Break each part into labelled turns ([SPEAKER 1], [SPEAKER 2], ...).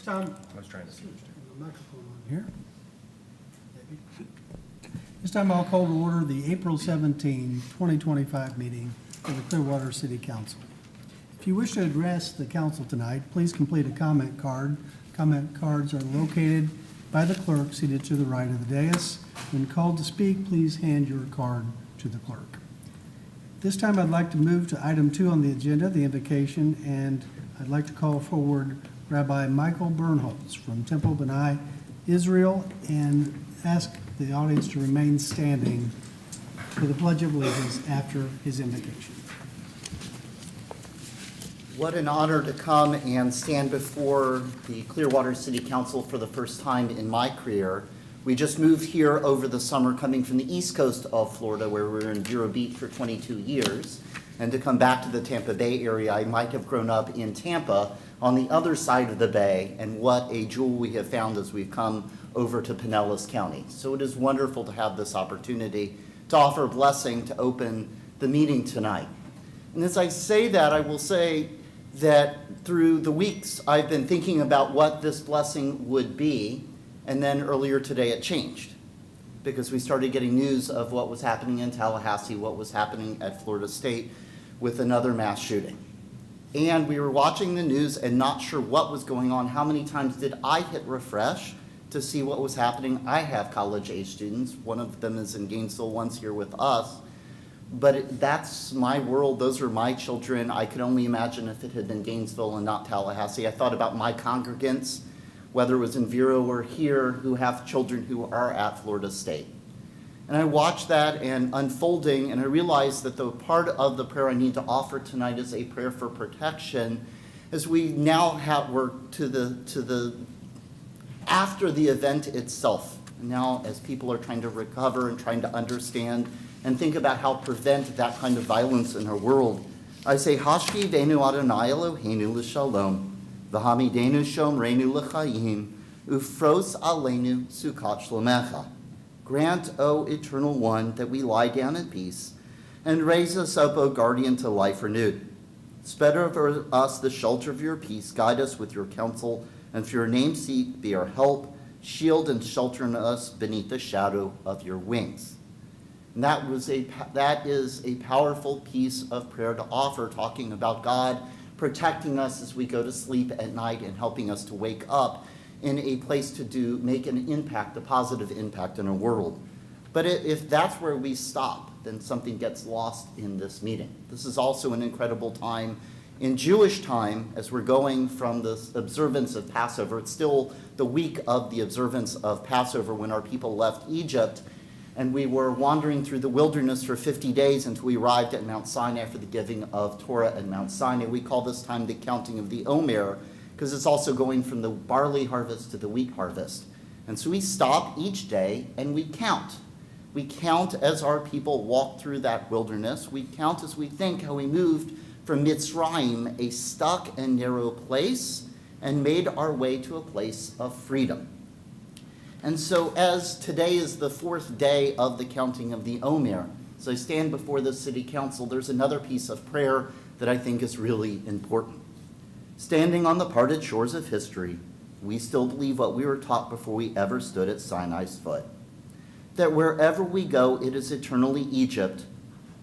[SPEAKER 1] time,
[SPEAKER 2] I was trying to see.
[SPEAKER 1] the microphone on here. This time I'll call to order the April 17, 2025 meeting of the Clearwater City Council. If you wish to address the council tonight, please complete a comment card. Comment cards are located by the clerk seated to the right of the dais. When called to speak, please hand your card to the clerk. This time I'd like to move to item 2 on the agenda, the invocation, and I'd like to call forward Rabbi Michael Bernholz from Temple B'nai, Israel, and ask the audience to remain standing for the Pledge of Allegiance after his invocation.
[SPEAKER 3] What an honor to come and stand before the Clearwater City Council for the first time in my career. We just moved here over the summer, coming from the east coast of Florida, where we were in Vero Beach for 22 years. And to come back to the Tampa Bay area, I might have grown up in Tampa on the other side of the bay, and what a jewel we have found as we've come over to Pinellas County. So it is wonderful to have this opportunity to offer a blessing to open the meeting tonight. And as I say that, I will say that through the weeks I've been thinking about what this blessing would be, and then earlier today it changed because we started getting news of what was happening in Tallahassee, what was happening at Florida State with another mass shooting. And we were watching the news and not sure what was going on. How many times did I hit refresh to see what was happening? I have college-age students. One of them is in Gainesville, one's here with us. But that's my world. Those are my children. I could only imagine if it had been Gainesville and not Tallahassee. I thought about my congregants, whether it was in Vero or here, who have children who are at Florida State. And I watched that and unfolding, and I realized that the part of the prayer I need to offer tonight is a prayer for protection, as we now have worked to the after the event itself. Now, as people are trying to recover and trying to understand and think about how to prevent that kind of violence in our world, I say, Hashki venu Adonai Eloheinu l'shalom, v'hamidenu shomreinu l'chaim, ufros aleinu sukat shlomecha. Grant, O Eternal One, that we lie down in peace, and raise us up, O Guardian, to life renewed. Spread over us the shelter of your peace, guide us with your counsel, and for your name's sake be our help, shield and shelter us beneath the shadow of your wings. And that is a powerful piece of prayer to offer, talking about God protecting us as we go to sleep at night and helping us to wake up in a place to make an impact, a positive impact in our world. But if that's where we stop, then something gets lost in this meeting. This is also an incredible time in Jewish time as we're going from the observance of Passover. It's still the week of the observance of Passover when our people left Egypt, and we were wandering through the wilderness for 50 days until we arrived at Mount Sinai for the giving of Torah at Mount Sinai. We call this time the counting of the Omer, because it's also going from the barley harvest to the wheat harvest. And so we stop each day and we count. We count as our people walk through that wilderness. We count as we think how we moved from Mitzrayim, a stuck and narrow place, and made our way to a place of freedom. And so as today is the 4th day of the counting of the Omer, so I stand before the city council, there's another piece of prayer that I think is really important. Standing on the parted shores of history, we still believe what we were taught before we ever stood at Sinai's foot. That wherever we go, it is eternally Egypt.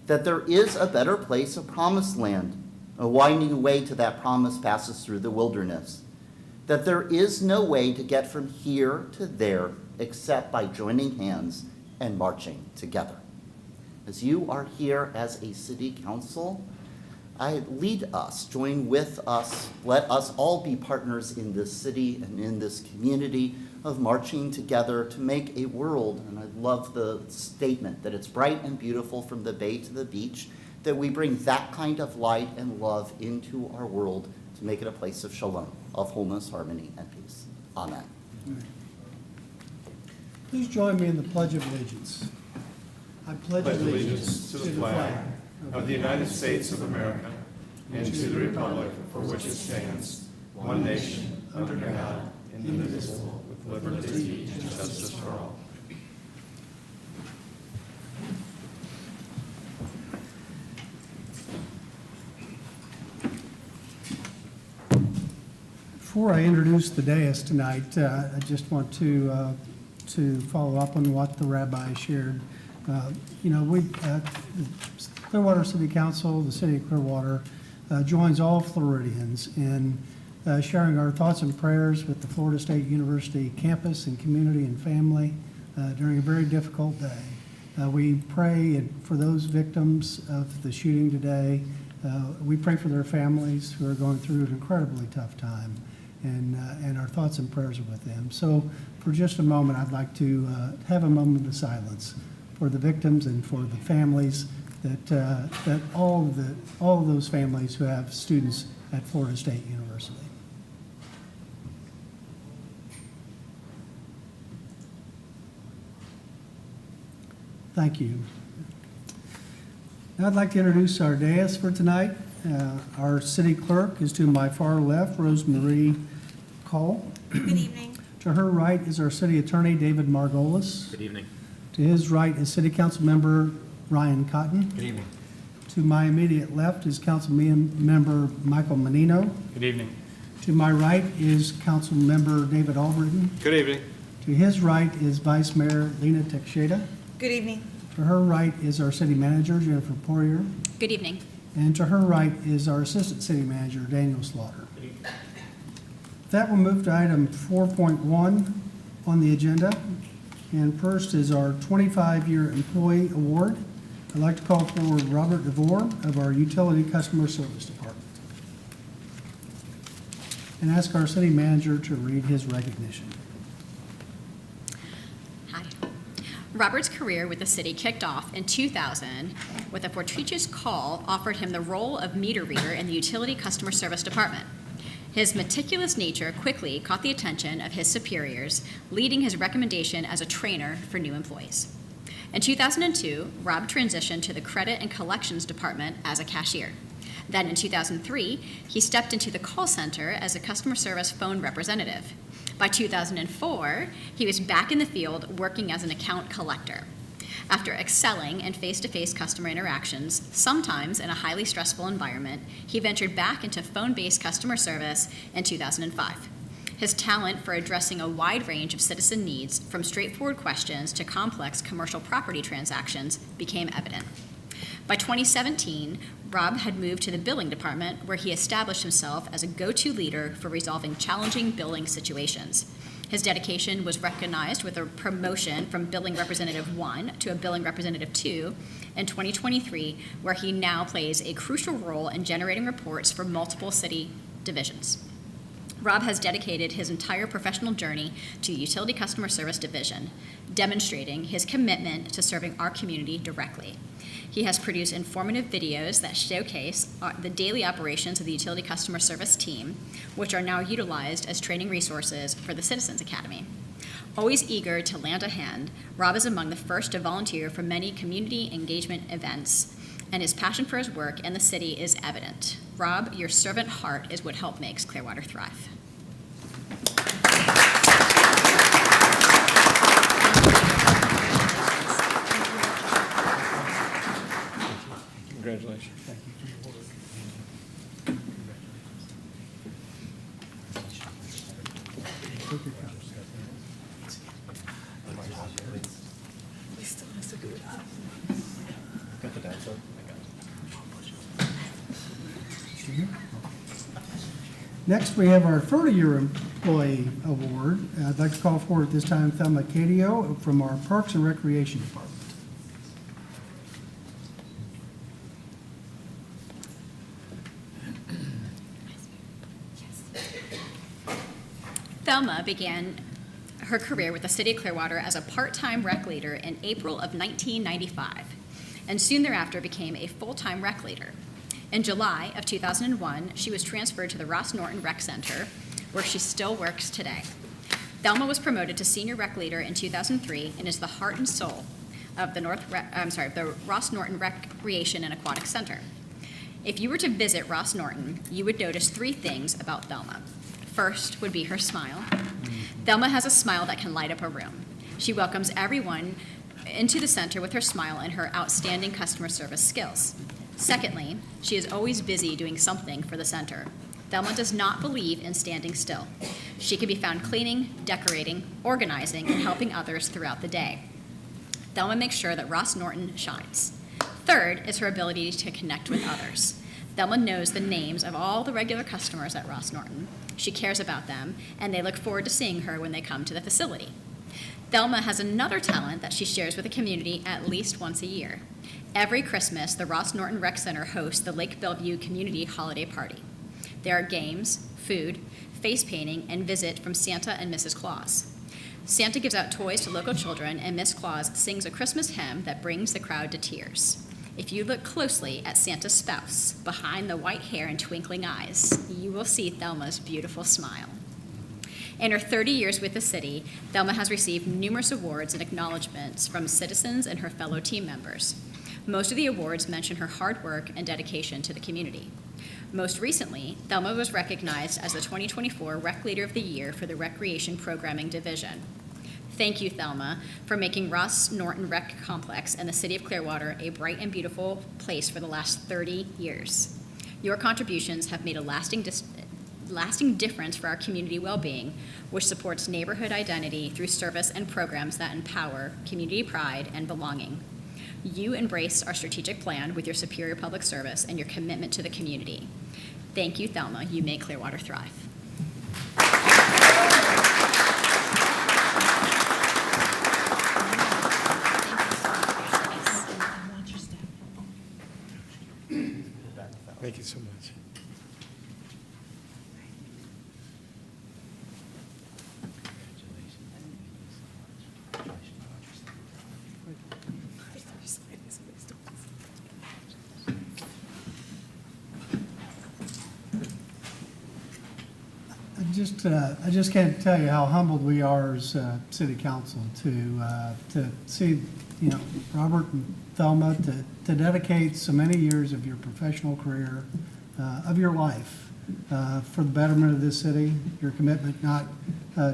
[SPEAKER 3] That there is a better place, a promised land. A winding way to that promise passes through the wilderness. That there is no way to get from here to there except by joining hands and marching together. As you are here as a city council, lead us, join with us, let us all be partners in this city and in this community of marching together to make a world, and I love the statement that it's bright and beautiful from the bay to the beach, that we bring that kind of light and love into our world to make it a place of shalom, of wholeness, harmony, and peace. Amen.
[SPEAKER 1] Please join me in the Pledge of Allegiance. I pledge
[SPEAKER 4] allegiance to the flag of the United States of America and to the republic for which it stands, one nation, under God, indivisible, with liberty and justice for all.
[SPEAKER 1] Before I introduce the dais tonight, I just want to follow up on what the rabbi shared. Clearwater City Council, the City of Clearwater, joins all Floridians in sharing our thoughts and prayers with the Florida State University campus and community and family during a very difficult day. We pray for those victims of the shooting today. We pray for their families who are going through an incredibly tough time, and our thoughts and prayers are with them. So for just a moment, I'd like to have a moment of silence for the victims and for the families that all of those families who have students at Florida State University. Thank you. Now I'd like to introduce our dais for tonight. Our city clerk is to my far left, Rosemarie Cole.
[SPEAKER 2] Good evening.
[SPEAKER 1] To her right is our city attorney, David Margolis.
[SPEAKER 5] Good evening.
[SPEAKER 1] To his right is city council member Ryan Cotton.
[SPEAKER 5] Good evening.
[SPEAKER 1] To my immediate left is council member Michael Menino.
[SPEAKER 5] Good evening.
[SPEAKER 1] To my right is council member David Albritton.
[SPEAKER 5] Good evening.
[SPEAKER 1] To his right is Vice Mayor Lena Teixeira.
[SPEAKER 2] Good evening.
[SPEAKER 1] To her right is our city manager, Jennifer Poirier.
[SPEAKER 6] Good evening.
[SPEAKER 1] And to her right is our assistant city manager, Daniel Slaughter. With that, we'll move to item 4.1 on the agenda. And first is our 25-year employee award. I'd like to call forward Robert DeVore of our Utility Customer Service Department and ask our city manager to read his recognition.
[SPEAKER 6] Hi. Robert's career with the city kicked off in 2000 with a fortuitous call offered him the role of meter reader in the Utility Customer Service Department. His meticulous nature quickly caught the attention of his superiors, leading his recommendation as a trainer for new employees. In 2002, Rob transitioned to the Credit and Collections Department as a cashier. Then in 2003, he stepped into the call center as a customer service phone representative. By 2004, he was back in the field working as an account collector. After excelling in face-to-face customer interactions, sometimes in a highly stressful environment, he ventured back into phone-based customer service in 2005. His talent for addressing a wide range of citizen needs, from straightforward questions to complex commercial property transactions, became evident. By 2017, Rob had moved to the billing department, where he established himself as a go-to leader for resolving challenging billing situations. His dedication was recognized with a promotion from Billing Representative 1 to a Billing Representative 2 in 2023, where he now plays a crucial role in generating reports for multiple city divisions. Rob has dedicated his entire professional journey to the Utility Customer Service Division, demonstrating his commitment to serving our community directly. He has produced informative videos that showcase the daily operations of the Utility Customer Service team, which are now utilized as training resources for the Citizens Academy. Always eager to lend a hand, Rob is among the first to volunteer for many community engagement events, and his passion for his work and the city is evident. Rob, your servant heart is what helped makes Clearwater thrive.
[SPEAKER 5] Congratulations. Got the dinosaur? I got it.
[SPEAKER 1] Next, we have our 30-year employee award. I'd like to call forward at this time Thelma Cadio from our Parks and Recreation Department.
[SPEAKER 6] Thelma began her career with the City of Clearwater as a part-time rec leader in April of 1995, and soon thereafter became a full-time rec leader. In July of 2001, she was transferred to the Ross Norton Rec Center, where she still works today. Thelma was promoted to senior rec leader in 2003 and is the heart and soul of the Ross Norton Recreation and Aquatic Center. If you were to visit Ross Norton, you would notice three things about Thelma. First would be her smile. Thelma has a smile that can light up a room. She welcomes everyone into the center with her smile and her outstanding customer service skills. Secondly, she is always busy doing something for the center. Thelma does not believe in standing still. She can be found cleaning, decorating, organizing, and helping others throughout the day. Thelma makes sure that Ross Norton shines. Third is her ability to connect with others. Thelma knows the names of all the regular customers at Ross Norton. She cares about them, and they look forward to seeing her when they come to the facility. Thelma has another talent that she shares with the community at least once a year. Every Christmas, the Ross Norton Rec Center hosts the Lake Bellevue Community Holiday Party. There are games, food, face painting, and visit from Santa and Mrs. Claus. Santa gives out toys to local children, and Miss Claus sings a Christmas hymn that brings the crowd to tears. If you look closely at Santa's spouse, behind the white hair and twinkling eyes, you will see Thelma's beautiful smile. In her 30 years with the city, Thelma has received numerous awards and acknowledgments from citizens and her fellow team members. Most of the awards mention her hard work and dedication to the community. Most recently, Thelma was recognized as the 2024 Rec Leader of the Year for the Recreation Programming Division. Thank you, Thelma, for making Ross Norton Rec Complex and the City of Clearwater a bright and beautiful place for the last 30 years. Your contributions have made a lasting difference for our community well-being, which supports neighborhood identity through service and programs that empower community pride and belonging. You embrace our strategic plan with your superior public service and your commitment to the community. Thank you, Thelma. You make Clearwater thrive.
[SPEAKER 4] Thank you so much.
[SPEAKER 1] I just can't tell you how humbled we are as city council to see, Robert and Thelma, to dedicate so many years of your professional career, of your life, for the betterment of this city, your commitment not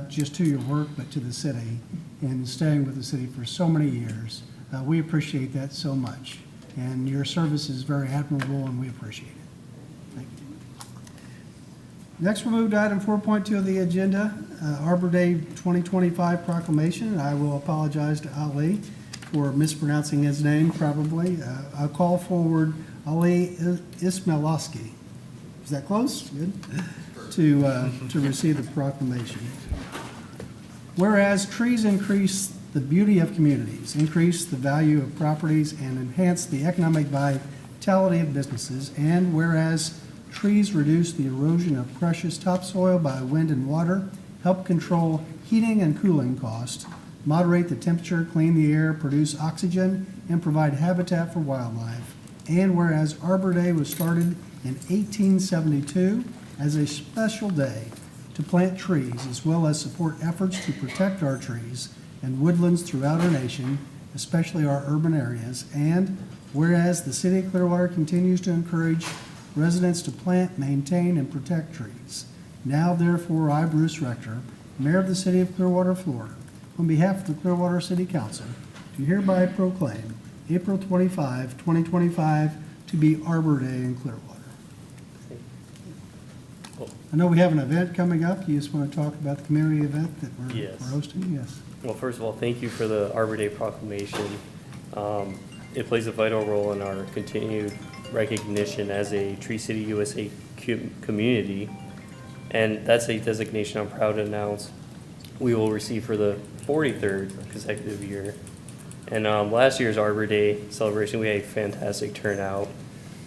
[SPEAKER 1] just to your work, but to the city, and staying with the city for so many years. We appreciate that so much, and your service is very admirable, and we appreciate it. Thank you. Next, we'll move to item 4.2 of the agenda, Arbor Day 2025 proclamation. I will apologize to Ali for mispronouncing his name, probably. I'll call forward Ali Ismailowski. Is that close? Good. To receive the proclamation. Whereas trees increase the beauty of communities, increase the value of properties, and enhance the economic vitality of businesses, and whereas trees reduce the erosion of precious topsoil by wind and water, help control heating and cooling costs, moderate the temperature, clean the air, produce oxygen, and provide habitat for wildlife. And whereas Arbor Day was started in 1872 as a special day to plant trees, as well as support efforts to protect our trees and woodlands throughout our nation, especially our urban areas. And whereas the City of Clearwater continues to encourage residents to plant, maintain, and protect trees. Now, therefore, I, Bruce Rector, Mayor of the City of Clearwater, Florida, on behalf of the Clearwater City Council, do hereby proclaim April 25, 2025 to be Arbor Day in Clearwater. I know we have an event coming up. You just want to talk about the community event that we're hosting? Yes.
[SPEAKER 2] Well, first of all, thank you for the Arbor Day proclamation. It plays a vital role in our continued recognition as a Tree City USA community, and that's a designation I'm proud to announce we will receive for the 43rd consecutive year. And last year's Arbor Day celebration, we had a fantastic turnout.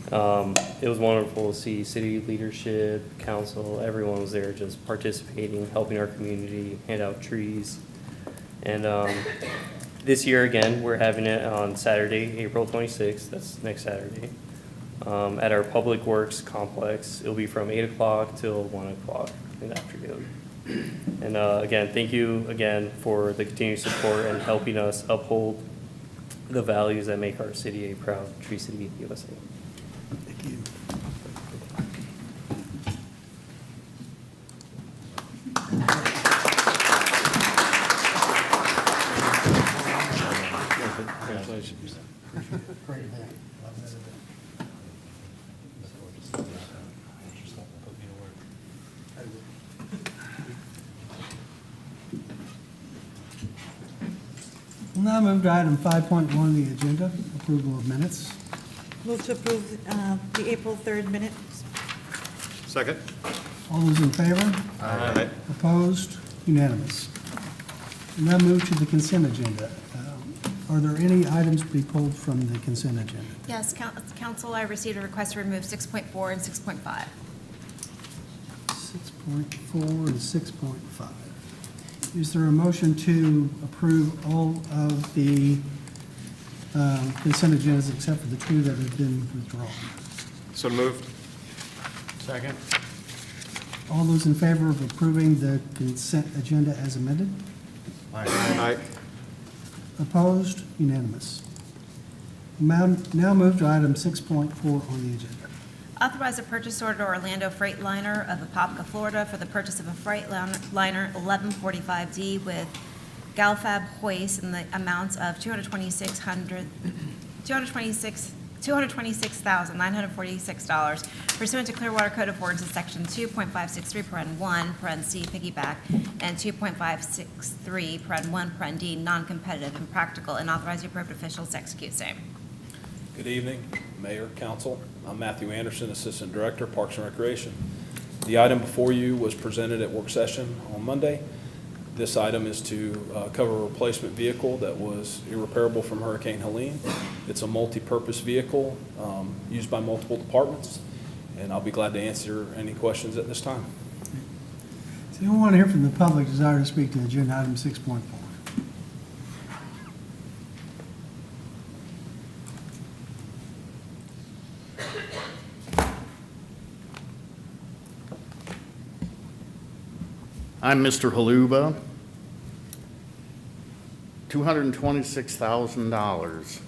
[SPEAKER 2] It was wonderful to see city leadership, council, everyone was there just participating, helping our community, hand out trees. And this year again, we're having it on Saturday, April 26th, that's next Saturday, at our Public Works complex. It'll be from 8 o'clock till 1 o'clock in the afternoon. And again, thank you again for the continued support and helping us uphold the values that make our city a proud Tree City USA.
[SPEAKER 1] Thank you.
[SPEAKER 4] Congratulations.
[SPEAKER 1] Great event. We'll now move to item 5.1 on the agenda, approval of minutes.
[SPEAKER 7] Move to approve the April 3rd minutes.
[SPEAKER 4] Second.
[SPEAKER 1] All those in favor?
[SPEAKER 4] Aye.
[SPEAKER 1] Opposed? Unanimous. We'll now move to the consent agenda. Are there any items to be pulled from the consent agenda?
[SPEAKER 8] Yes, Council, I received a request to remove 6.4 and 6.5.
[SPEAKER 1] 6.4 and 6.5. Is there a motion to approve all of the consent agendas except for the two that have been withdrawn?
[SPEAKER 4] So moved. Second.
[SPEAKER 1] All those in favor of approving the consent agenda as amended?
[SPEAKER 4] Aye.
[SPEAKER 1] Opposed? Unanimous. Now move to item 6.4 on the agenda.
[SPEAKER 8] Authorize a purchase order to Orlando Freightliner of Apopka, Florida for the purchase of a Freightliner 1145D with Galfab hoist in the amounts of $226,946 pursuant to Clearwater Code of Ordinances, Section 2.563, C, piggyback, and 2.563, D, non-competitive and practical, and authorize the appropriate officials to execute same.
[SPEAKER 5] Good evening, Mayor, Council. I'm Matthew Anderson, Assistant Director, Parks and Recreation. The item before you was presented at work session on Monday. This item is to cover a replacement vehicle that was irreparable from Hurricane Helene. It's a multi-purpose vehicle used by multiple departments, and I'll be glad to answer any questions at this time.
[SPEAKER 1] Does anyone want to hear from the public desire to speak to agenda item 6.4?
[SPEAKER 9] I'm Mr. Haluba. $226,000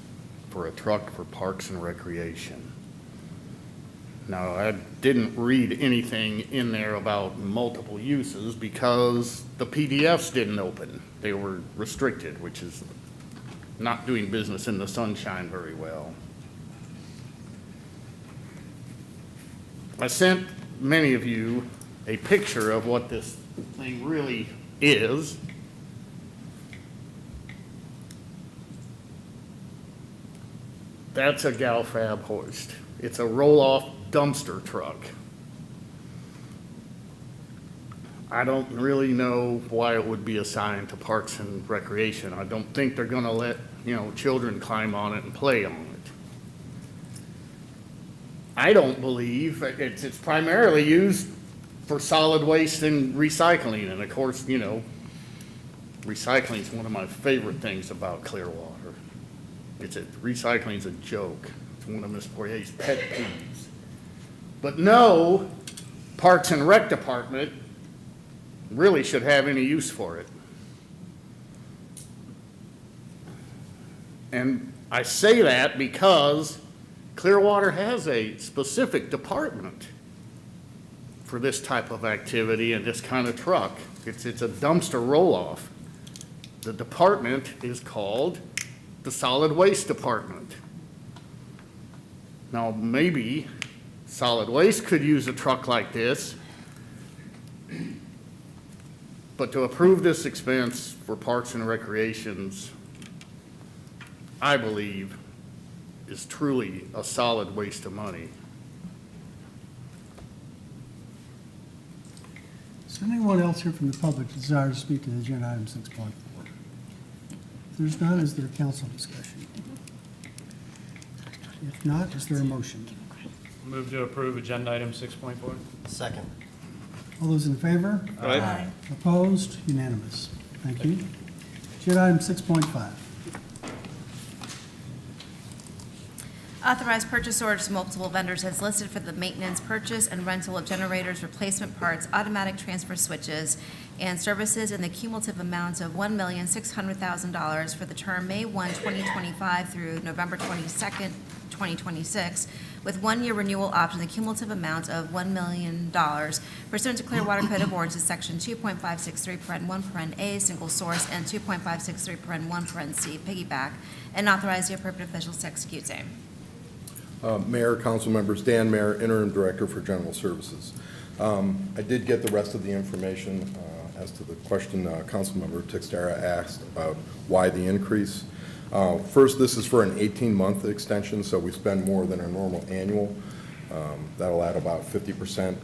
[SPEAKER 9] for a truck for Parks and Recreation. Now, I didn't read anything in there about multiple uses because the PDFs didn't open. They were restricted, which is not doing business in the sunshine very well. I sent many of you a picture of what this thing really is. That's a Galfab hoist. It's a roll-off dumpster truck. I don't really know why it would be assigned to Parks and Recreation. I don't think they're gonna let, children climb on it and play on it. I don't believe it's primarily used for solid waste and recycling. And of course, recycling is one of my favorite things about Clearwater. Recycling is a joke. It's one of Ms. Poirier's pet peeves. But no Parks and Rec department really should have any use for it. And I say that because Clearwater has a specific department for this type of activity and this kind of truck. It's a dumpster roll-off. The department is called the Solid Waste Department. Now, maybe solid waste could use a truck like this, but to approve this expense for Parks and Recreations, I believe, is truly a solid waste of money.
[SPEAKER 1] Is there anyone else here from the public that desires to speak to agenda item 6.4? If there's none, is there council discussion? If not, is there a motion?
[SPEAKER 10] Move to approve agenda item 6.4.
[SPEAKER 5] Second.
[SPEAKER 1] All those in favor?
[SPEAKER 4] Aye.
[SPEAKER 1] Opposed? Unanimous. Thank you. Agenda item 6.5.
[SPEAKER 8] Authorize purchase orders to multiple vendors as listed for the maintenance, purchase, and rental of generators, replacement parts, automatic transfer switches, and services in the cumulative amounts of $1,600,000 for the term May 1, 2025 through November 22nd, 2026, with one-year renewal option, the cumulative amount of $1 million pursuant to Clearwater Code of Ordinances, Section 2.563, A, single source, and 2.563, C, piggyback, and authorize the appropriate officials to execute same.
[SPEAKER 11] Mayor, council members, Dan Mayer, Interim Director for General Services. I did get the rest of the information as to the question Councilmember Textera asked about why the increase. First, this is for an 18-month extension, so we spend more than our normal annual. That'll add about 50%.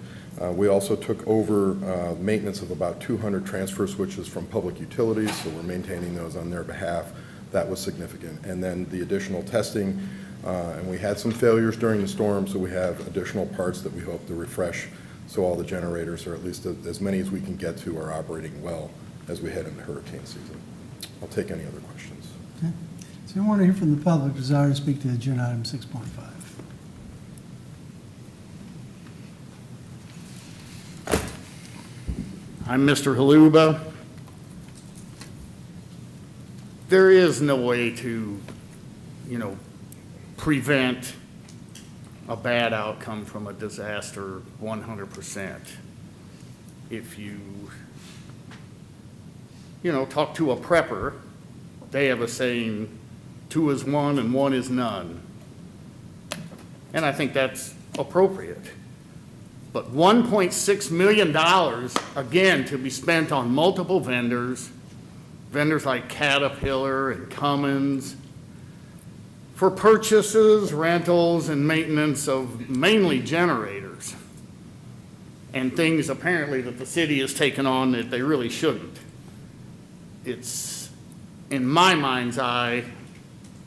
[SPEAKER 11] We also took over maintenance of about 200 transfer switches from public utilities, so we're maintaining those on their behalf. That was significant. And then the additional testing, and we had some failures during the storm, so we have additional parts that we hope to refresh, so all the generators, or at least as many as we can get to, are operating well as we head into hurricane season. I'll take any other questions.
[SPEAKER 1] Okay. So anyone here from the public desire to speak to agenda item 6.5?
[SPEAKER 9] I'm Mr. Haluba. There is no way to, prevent a bad outcome from a disaster 100%. If you, talk to a prepper, they have a saying, 2 is 1 and 1 is none. And I think that's appropriate. But $1.6 million, again, to be spent on multiple vendors like Caterpillar and Cummins, for purchases, rentals, and maintenance of mainly generators, and things apparently that the city has taken on that they really shouldn't. It's, in my mind's eye,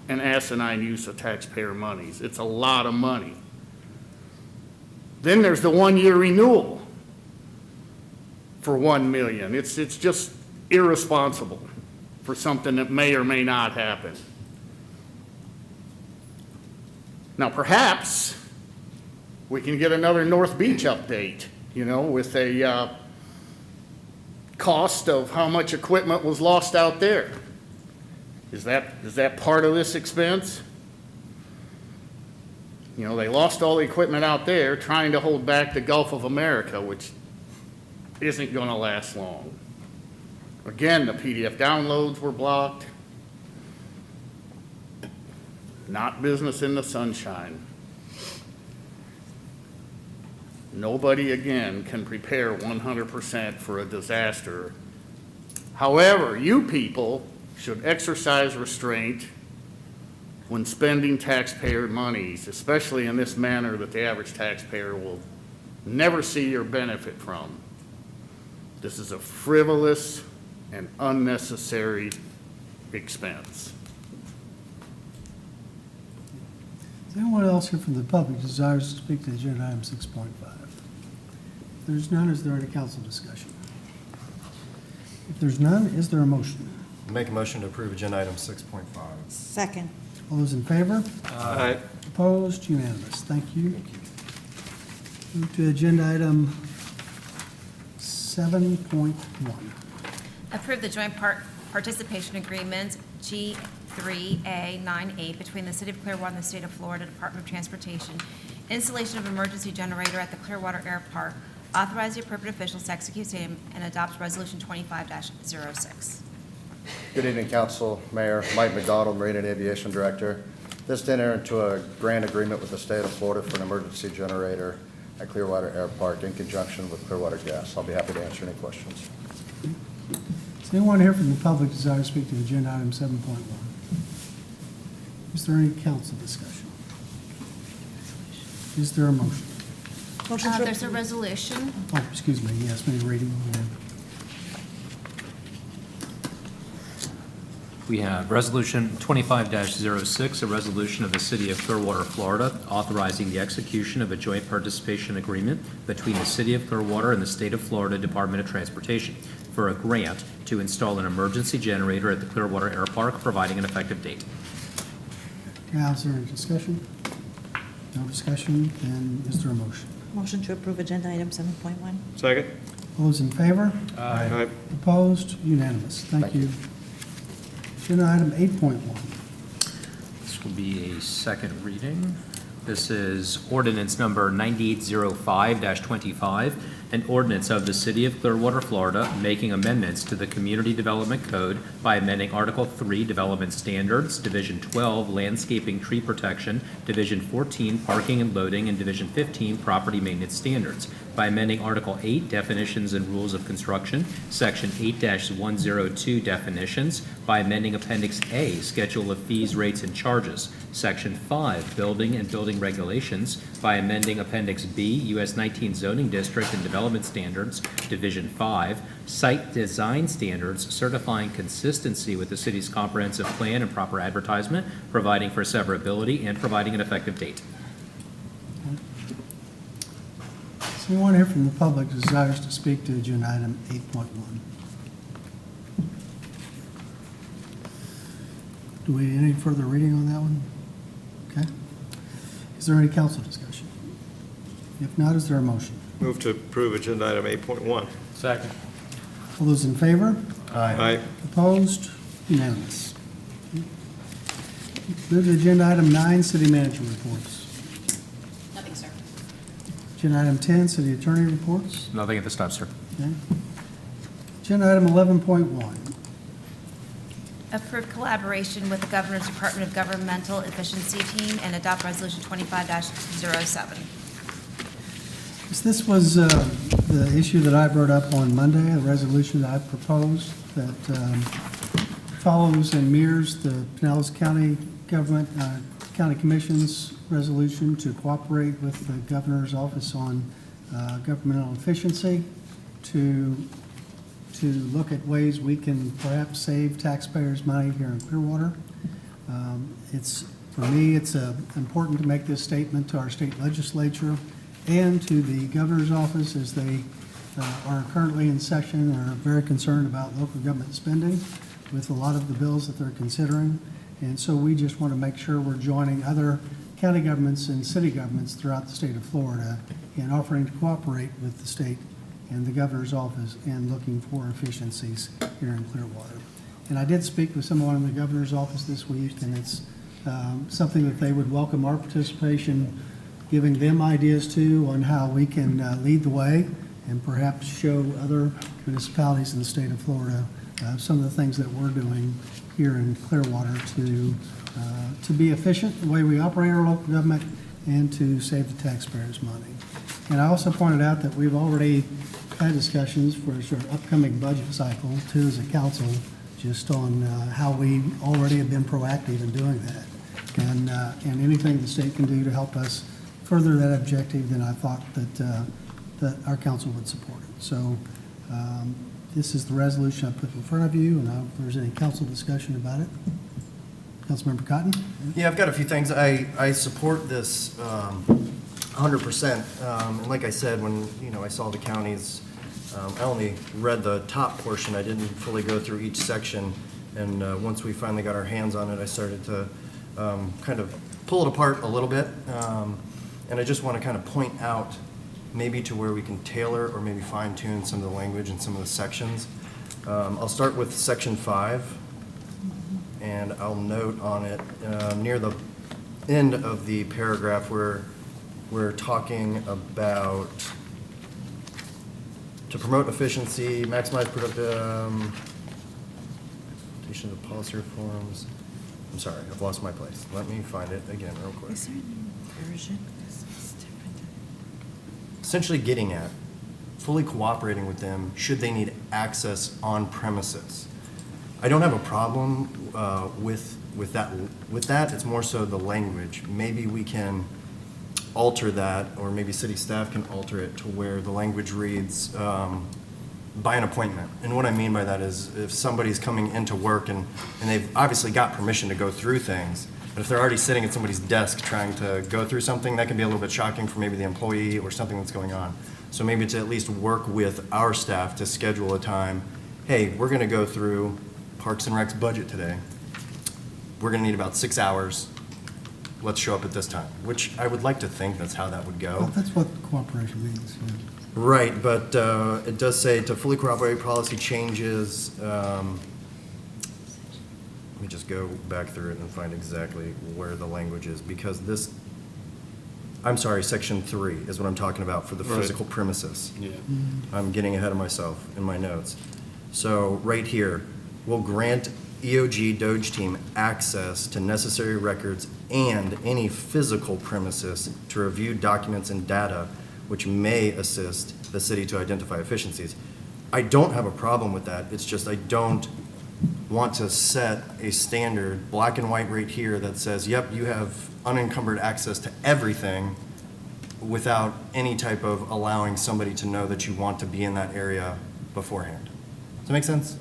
[SPEAKER 9] an asinine use of taxpayer monies. It's a lot of money. Then there's the 1-year renewal for $1 million. It's just irresponsible for something that may or may not happen. Now, perhaps we can get another North Beach update, with a cost of how much equipment was lost out there. Is that part of this expense? They lost all the equipment out there trying to hold back the Gulf of America, which isn't going to last long. Again, the PDF downloads were blocked. Not business in the sunshine. Nobody, again, can prepare 100% for a disaster. However, you people should exercise restraint when spending taxpayer monies, especially in this manner that the average taxpayer will never see or benefit from. This is a frivolous and unnecessary expense.
[SPEAKER 1] Is anyone else here from the public desires to speak to agenda item 6.5? If there's none, is there any council discussion? If there's none, is there a motion?
[SPEAKER 12] Make a motion to approve agenda item 6.5.
[SPEAKER 7] Second.
[SPEAKER 1] All those in favor?
[SPEAKER 10] Aye.
[SPEAKER 1] Opposed? Unanimous. Thank you. Move to agenda item 7.1.
[SPEAKER 8] Approve the joint participation agreement, G3A98, between the City of Clearwater and the State of Florida Department of Transportation, installation of emergency generator at the Clearwater Air Park. Authorize the appropriate officials to execute same and adopt Resolution 25-06.
[SPEAKER 12] Good evening, Council, Mayor. Mike McDonald, Marine and Aviation Director. This to enter into a grant agreement with the State of Florida for an emergency generator at Clearwater Air Park in conjunction with Clearwater Gas. I'll be happy to answer any questions.
[SPEAKER 1] Does anyone here from the public desire to speak to agenda item 7.1? Is there any council discussion? Is there a motion?
[SPEAKER 7] Motion to
[SPEAKER 8] There's a resolution.
[SPEAKER 1] Oh, excuse me, yes, me reading. Yeah.
[SPEAKER 13] We have Resolution 25-06, a resolution of the City of Clearwater, Florida, authorizing the execution of a joint participation agreement between the City of Clearwater and the State of Florida Department of Transportation for a grant to install an emergency generator at the Clearwater Air Park, providing an effective date.
[SPEAKER 1] Now, is there any discussion? No discussion, then is there a motion?
[SPEAKER 7] Motion to approve agenda item 7.1.
[SPEAKER 10] Second.
[SPEAKER 1] All those in favor?
[SPEAKER 10] Aye.
[SPEAKER 1] Opposed? Unanimous. Thank you. Agenda item 8.1.
[SPEAKER 13] This will be a second reading. This is ordinance number 9805-25, an ordinance of the City of Clearwater, Florida, making amendments to the Community Development Code by amending Article 3 Development Standards, Division 12 Landscaping Tree Protection, Division 14 Parking and Loading, and Division 15 Property Maintenance Standards, by amending Article 8 Definitions and Rules of Construction, Section 8-102 Definitions, by amending Appendix A Schedule of Fees, Rates, and Charges, Section 5 Building and Building Regulations, by amending Appendix B US 19 Zoning District and Development Standards, Division 5 Site Design Standards, certifying consistency with the city's comprehensive plan and proper advertisement, providing for severability, and providing an effective date.
[SPEAKER 1] Is anyone here from the public who desires to speak to agenda item 8.1? Do we need any further reading on that one? Okay. Is there any council discussion? If not, is there a motion?
[SPEAKER 4] Move to approve agenda item 8.1.
[SPEAKER 10] Second.
[SPEAKER 1] All those in favor?
[SPEAKER 4] Aye.
[SPEAKER 1] Opposed? Unanimous. Move to agenda item 9, city manager reports.
[SPEAKER 6] Nothing, sir.
[SPEAKER 1] Agenda item 10, city attorney reports.
[SPEAKER 13] Nothing at this time, sir.
[SPEAKER 1] Okay. Agenda item 11.1.
[SPEAKER 8] Approve collaboration with the Governor's Department of Governmental Efficiency Team and adopt Resolution 25-07.
[SPEAKER 1] This was the issue that I brought up on Monday, a resolution that I proposed that follows and mirrors the Pinellas County Government, County Commission's resolution to cooperate with the Governor's Office on Governmental Efficiency to look at ways we can perhaps save taxpayers' money here in Clearwater. For me, it's important to make this statement to our state legislature and to the governor's office as they are currently in session and are very concerned about local government spending with a lot of the bills that they're considering. And so we just want to make sure we're joining other county governments and city governments throughout the state of Florida in offering to cooperate with the state and the governor's office and looking for efficiencies here in Clearwater. And I did speak with someone in the governor's office this week, and it's something that they would welcome our participation, giving them ideas too on how we can lead the way and perhaps show other municipalities in the state of Florida some of the things that we're doing here in Clearwater to be efficient the way we operate our local government and to save the taxpayers money. And I also pointed out that we've already had discussions for sort of upcoming budget cycle too as a council, just on how we already have been proactive in doing that. And anything the state can do to help us further that objective, then I thought that our council would support it. So this is the resolution I put in front of you, and if there's any council discussion about it. Councilmember Cotton?
[SPEAKER 14] Yeah, I've got a few things. I support this 100%. And like I said, when I saw the counties, I only read the top portion. I didn't fully go through each section. And once we finally got our hands on it, I started to kind of pull it apart a little bit. And I just want to kind of point out maybe to where we can tailor or maybe fine tune some of the language in some of the sections. I'll start with section 5. And I'll note on it near the end of the paragraph where we're talking about to promote efficiency, maximize productivity of policy reforms. I'm sorry, I've lost my place. Let me find it again real quick.
[SPEAKER 7] Is there a new version? This is different.
[SPEAKER 14] Essentially getting at fully cooperating with them should they need access on premises. I don't have a problem with that. It's more so the language. Maybe we can alter that, or maybe city staff can alter it to where the language reads by an appointment. And what I mean by that is if somebody's coming into work and they've obviously got permission to go through things, but if they're already sitting at somebody's desk trying to go through something, that can be a little bit shocking for maybe the employee or something that's going on. So maybe to at least work with our staff to schedule a time, hey, we're going to go through Parks and Rec's budget today. We're going to need about 6 hours. Let's show up at this time, which I would like to think that's how that would go.
[SPEAKER 1] Well, that's what cooperation means. Yeah.
[SPEAKER 14] Right, but it does say to fully cooperate policy changes. Let me just go back through it and find exactly where the language is, because this, I'm sorry, section 3 is what I'm talking about for the
[SPEAKER 10] Right.
[SPEAKER 14] physical premises.
[SPEAKER 10] Yeah.
[SPEAKER 14] I'm getting ahead of myself in my notes. So right here, will grant EOG Doge team access to necessary records and any physical premises to review documents and data which may assist the city to identify efficiencies. I don't have a problem with that. It's just I don't want to set a standard, black and white right here, that says, yep, you have unencumbered access to everything without any type of allowing somebody to know that you want to be in that area beforehand. Does that make sense?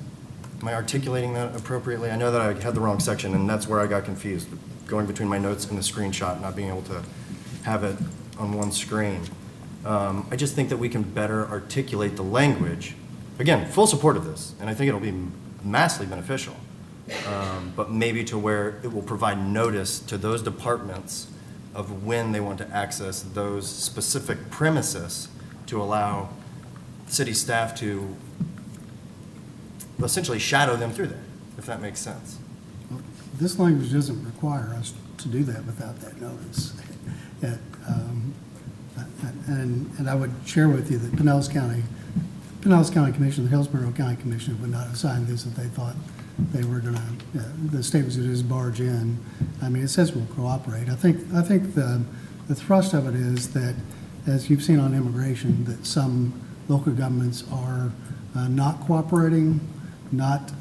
[SPEAKER 14] Am I articulating that appropriately? I know that I had the wrong section, and that's where I got confused, going between my notes and the screenshot, not being able to have it on one screen. I just think that we can better articulate the language. Again, full support of this, and I think it'll be massively beneficial, but maybe to where it will provide notice to those departments of when they want to access those specific premises to allow city staff to essentially shadow them through there, if that makes sense.
[SPEAKER 1] This language doesn't require us to do that without that notice. And I would share with you that Pinellas County Commission, the Hillsborough County Commission would not have signed this if they thought they were gonna, the state was gonna just barge in. I mean, it says we'll cooperate. I think the thrust of it is that, as you've seen on immigration, that some local governments are not cooperating, not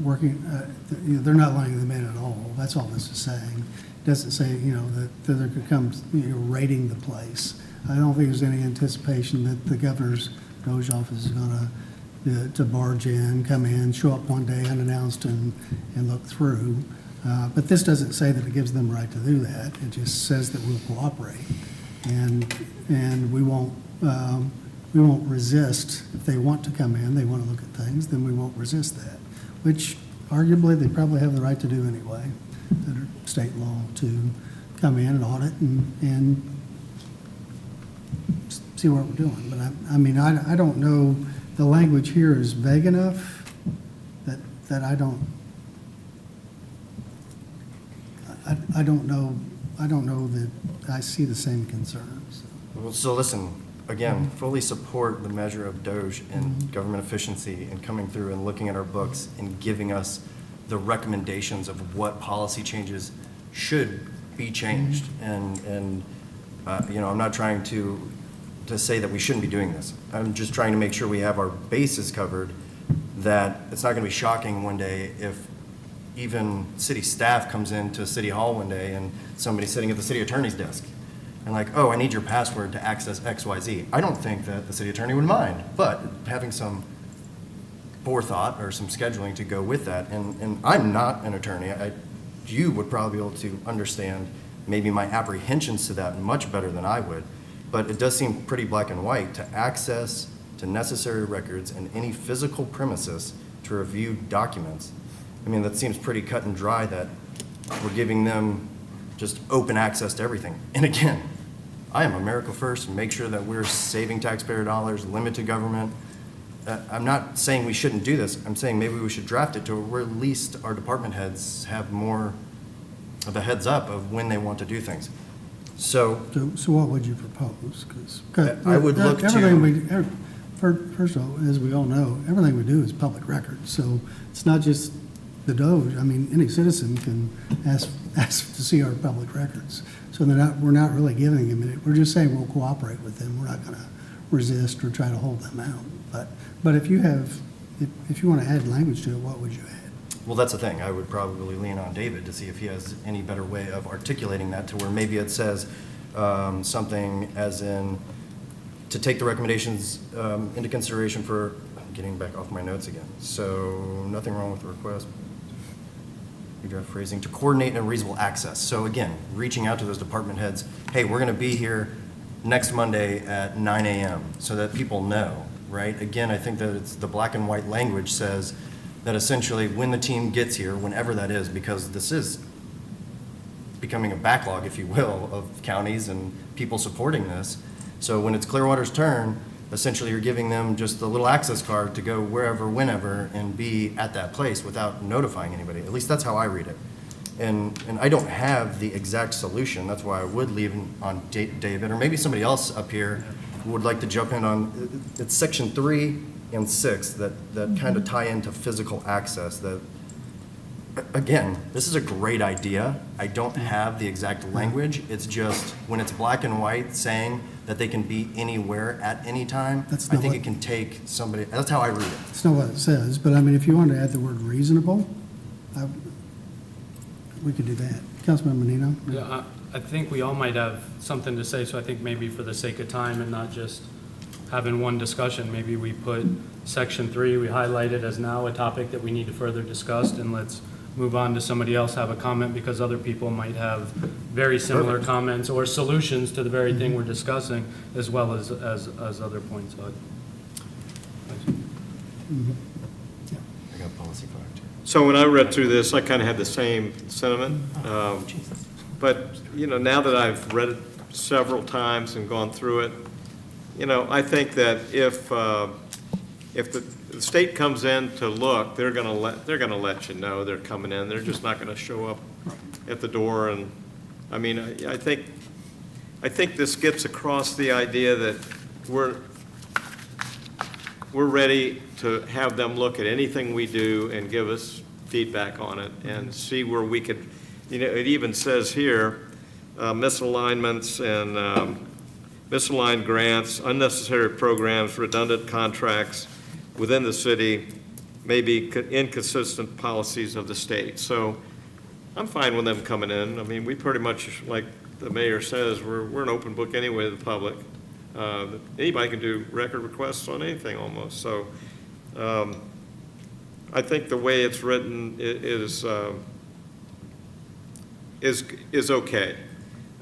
[SPEAKER 1] working, they're not letting them in at all. That's all this is saying. It doesn't say, that there could come, raiding the place. I don't think there's any anticipation that the governor's Doge office is gonna to barge in, come in, show up one day unannounced and look through. But this doesn't say that it gives them the right to do that. It just says that we'll cooperate. And we won't resist. If they want to come in, they want to look at things, then we won't resist that, which arguably they probably have the right to do anyway, under state law, to come in and audit and see what we're doing. But I don't know, the language here is vague enough that I don't know that I see the same concerns.
[SPEAKER 14] Well, so listen, again, fully support the measure of Doge and government efficiency and coming through and looking at our books and giving us the recommendations of what policy changes should be changed. And I'm not trying to say that we shouldn't be doing this. I'm just trying to make sure we have our bases covered, that it's not going to be shocking one day if even city staff comes into City Hall one day and somebody's sitting at the city attorney's desk and like, oh, I need your password to access XYZ. I don't think that the city attorney would mind, but having some forethought or some scheduling to go with that, and I'm not an attorney. You would probably be able to understand maybe my apprehensions to that much better than I would, but it does seem pretty black and white to access to necessary records and any physical premises to review documents. I mean, that seems pretty cut and dry that we're giving them just open access to everything. And again, I am America First, make sure that we're saving taxpayer dollars, limited government. I'm not saying we shouldn't do this. I'm saying maybe we should draft it to where at least our department heads have more of a heads up of when they want to do things. So
[SPEAKER 1] what would you propose? 'Cause
[SPEAKER 14] I would look to-
[SPEAKER 1] First of all, as we all know, everything we do is public record. So it's not just the Doge. I mean, any citizen can ask to see our public records. So we're not really giving them it. We're just saying we'll cooperate with them. We're not going to resist or try to hold them out. But if you want to add language to it, what would you add?
[SPEAKER 14] Well, that's the thing. I would probably lean on David to see if he has any better way of articulating that to where maybe it says something as in to take the recommendations into consideration for, I'm getting back off my notes again. So nothing wrong with the request. Redraft phrasing, to coordinate and reasonable access. So again, reaching out to those department heads, hey, we're going to be here next Monday at 9 a.m. so that people know, right? Again, I think that it's the black and white language says that essentially when the team gets here, whenever that is, because this is becoming a backlog, if you will, of counties and people supporting this. So when it's Clearwater's turn, essentially you're giving them just a little access card to go wherever, whenever, and be at that place without notifying anybody. At least that's how I read it. And I don't have the exact solution. That's why I would leave it on David, or maybe somebody else up here who would like to jump in on, it's section 3 and 6 that kind of tie into physical access. That, again, this is a great idea. I don't have the exact language. It's just, when it's black and white saying that they can be anywhere at any time,
[SPEAKER 1] That's
[SPEAKER 14] I
[SPEAKER 1] not
[SPEAKER 14] think
[SPEAKER 1] what-
[SPEAKER 14] it can take somebody, that's how I read it.
[SPEAKER 1] It's not what it says, but I mean, if you want to add the word reasonable, we could do that. Councilman Menino?
[SPEAKER 10] Yeah, I think we all might have something to say, so I think maybe for the sake of time and not just having one discussion, maybe we put section 3, we highlight it as now a topic that we need to further discuss, and let's move on to somebody else have a comment, because other people might have very similar comments or solutions to the very thing we're discussing, as well as other points.
[SPEAKER 14] I got policy 5 too.
[SPEAKER 4] So when I read through this, I kind of had the same sentiment. But, now that I've read it several times and gone through it, I think that if the state comes in to look, they're gonna let you know they're coming in. They're just not gonna show up at the door. And, I mean, I think this gets across the idea that we're ready to have them look at anything we do and give us feedback on it and see where we could, it even says here, misalignments and misaligned grants, unnecessary programs, redundant contracts within the city, maybe inconsistent policies of the state. So I'm fine with them coming in. I mean, we pretty much, like the mayor says, we're an open book anyway to the public. Anybody can do record requests on anything almost. So I think the way it's written is okay.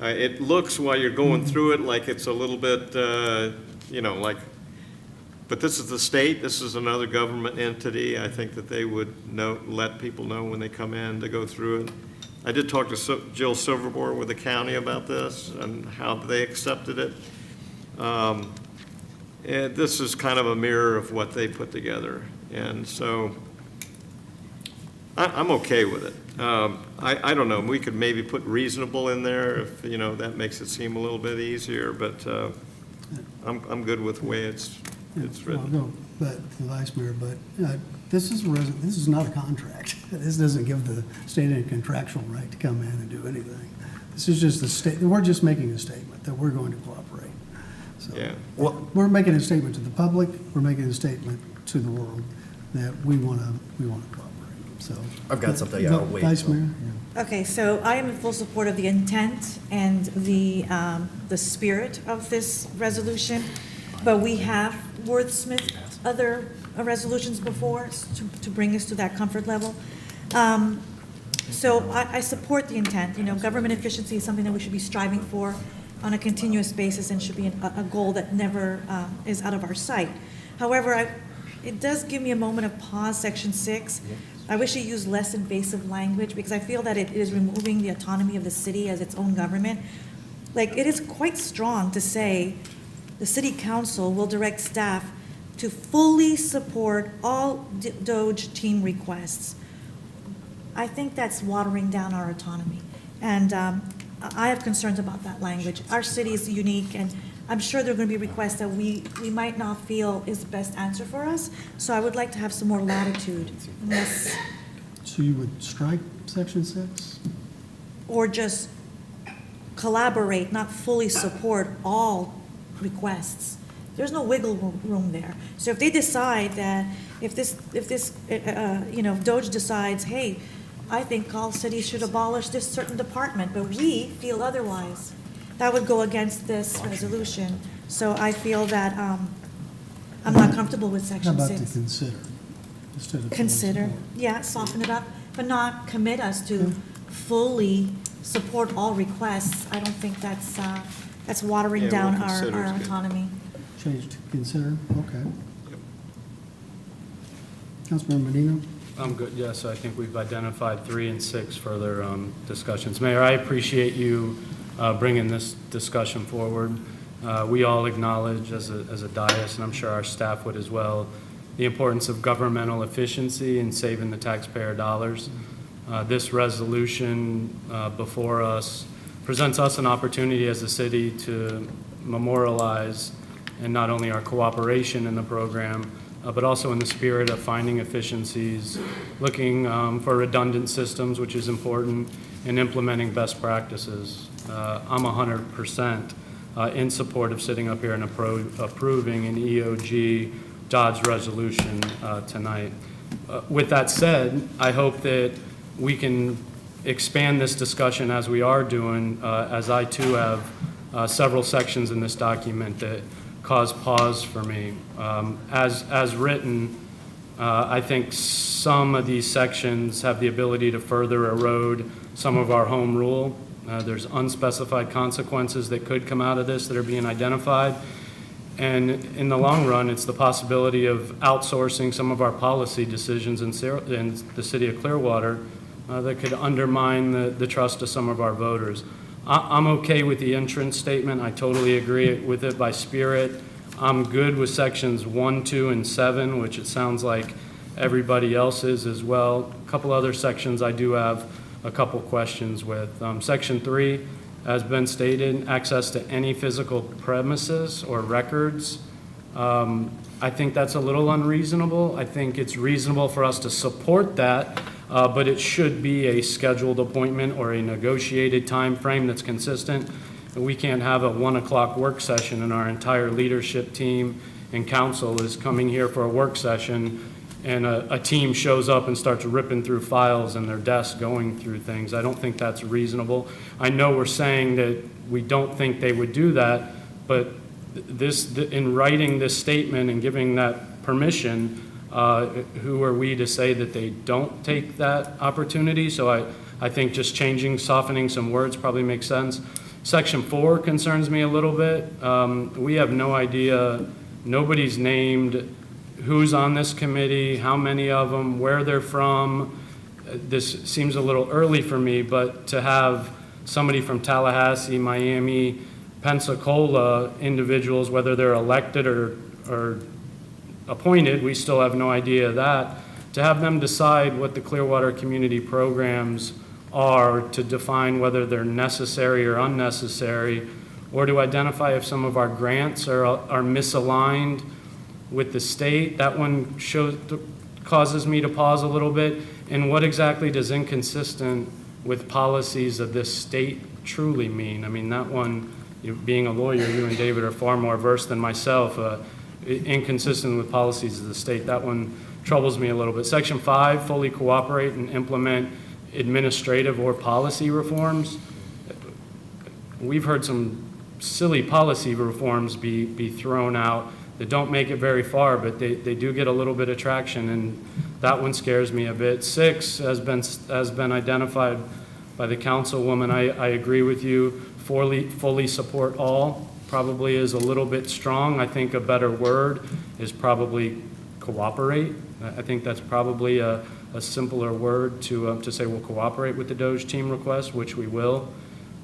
[SPEAKER 4] It looks, while you're going through it, like it's a little bit, but this is the state, this is another government entity. I think that they would let people know when they come in to go through it. I did talk to Jill Silvermore with the county about this and how they accepted it. And this is kind of a mirror of what they put together. And so I'm okay with it. I don't know, we could maybe put reasonable in there if, that makes it seem a little bit easier, but I'm good with the way it's written.
[SPEAKER 1] I'll go, but the Vice Mayor, but this is not a contract. This doesn't give the state any contractual right to come in and do anything. This is just we're just making a statement that we're going to cooperate. So,
[SPEAKER 4] Yeah.
[SPEAKER 1] well, we're making a statement to the public, we're making a statement to the world that we want to cooperate, so.
[SPEAKER 14] I've got something, yeah, I'll wait.
[SPEAKER 1] Vice Mayor? Yeah.
[SPEAKER 7] Okay, so I am in full support of the intent and the spirit of this resolution, but we have wordsmithed other resolutions before to bring us to that comfort level. So I support the intent. Government efficiency is something that we should be striving for on a continuous basis and should be a goal that never is out of our sight. However, it does give me a moment of pause, Section 6. I wish it used less invasive language because I feel that it is removing the autonomy of the city as its own government. Like, it is quite strong to say the city council will direct staff to fully support all DOJ team requests. I think that's watering down our autonomy. And I have concerns about that language. Our city is unique, and I'm sure there are going to be requests that we might not feel is the best answer for us. So I would like to have some more latitude, unless,
[SPEAKER 1] So you would strike Section 6?
[SPEAKER 7] or just collaborate, not fully support all requests. There's no wiggle room there. So if they decide that, if DOJ decides, hey, I think all cities should abolish this certain department, but we feel otherwise, that would go against this resolution. So I feel that I'm not comfortable with
[SPEAKER 1] How
[SPEAKER 7] Section
[SPEAKER 1] about to
[SPEAKER 7] 6.
[SPEAKER 1] consider? Instead of fully
[SPEAKER 7] Consider,
[SPEAKER 1] support?
[SPEAKER 7] yeah, soften it up, but not commit us to fully support all requests. I don't think that's watering
[SPEAKER 4] Yeah,
[SPEAKER 7] down
[SPEAKER 4] well,
[SPEAKER 7] our
[SPEAKER 4] consider is good.
[SPEAKER 7] autonomy.
[SPEAKER 1] Change to consider, okay. Councilman Menino?
[SPEAKER 10] I'm good, yes, I think we've identified 3 and 6 further discussions. Mayor, I appreciate you bringing this discussion forward. We all acknowledge as a dais, and I'm sure our staff would as well, the importance of governmental efficiency and saving the taxpayer dollars. This resolution before us presents us an opportunity as a city to memorialize and not only our cooperation in the program, but also in the spirit of finding efficiencies, looking for redundant systems, which is important, and implementing best practices. I'm 100% in support of sitting up here and approving an EOG Dodge resolution tonight. With that said, I hope that we can expand this discussion as we are doing, as I too have several sections in this document that cause pause for me. As written, I think some of these sections have the ability to further erode some of our home rule. There's unspecified consequences that could come out of this that are being identified. And in the long run, it's the possibility of outsourcing some of our policy decisions in the city of Clearwater that could undermine the trust of some of our voters. I'm okay with the entrance statement. I totally agree with it by spirit. I'm good with sections 1, 2, and 7, which it sounds like everybody else is as well. A couple other sections I do have a couple questions with. Section 3 has been stated, access to any physical premises or records. I think that's a little unreasonable. I think it's reasonable for us to support that, but it should be a scheduled appointment or a negotiated time frame that's consistent. We can't have a 1 o'clock work session and our entire leadership team and council is coming here for a work session and a team shows up and starts ripping through files in their desk going through things. I don't think that's reasonable. I know we're saying that we don't think they would do that, but in writing this statement and giving that permission, who are we to say that they don't take that opportunity? So I think just softening some words probably makes sense. Section 4 concerns me a little bit. We have no idea, nobody's named who's on this committee, how many of them, where they're from. This seems a little early for me, but to have somebody from Tallahassee, Miami, Pensacola, individuals, whether they're elected or appointed, we still have no idea of that, to have them decide what the Clearwater community programs are, to define whether they're necessary or unnecessary, or to identify if some of our grants are misaligned with the state. That one causes me to pause a little bit. And what exactly does inconsistent with policies of this state truly mean? I mean, that one, being a lawyer, you and David are far more versed than myself. Inconsistent with policies of the state, that one troubles me a little bit. Section 5, fully cooperate and implement administrative or policy reforms. We've heard some silly policy reforms be thrown out that don't make it very far, but they do get a little bit of traction, and that one scares me a bit. 6 has been identified by the councilwoman. I agree with you. Fully support all probably is a little bit strong. I think a better word is probably cooperate. I think that's probably a simpler word to say we'll cooperate with the Doge team request, which we will.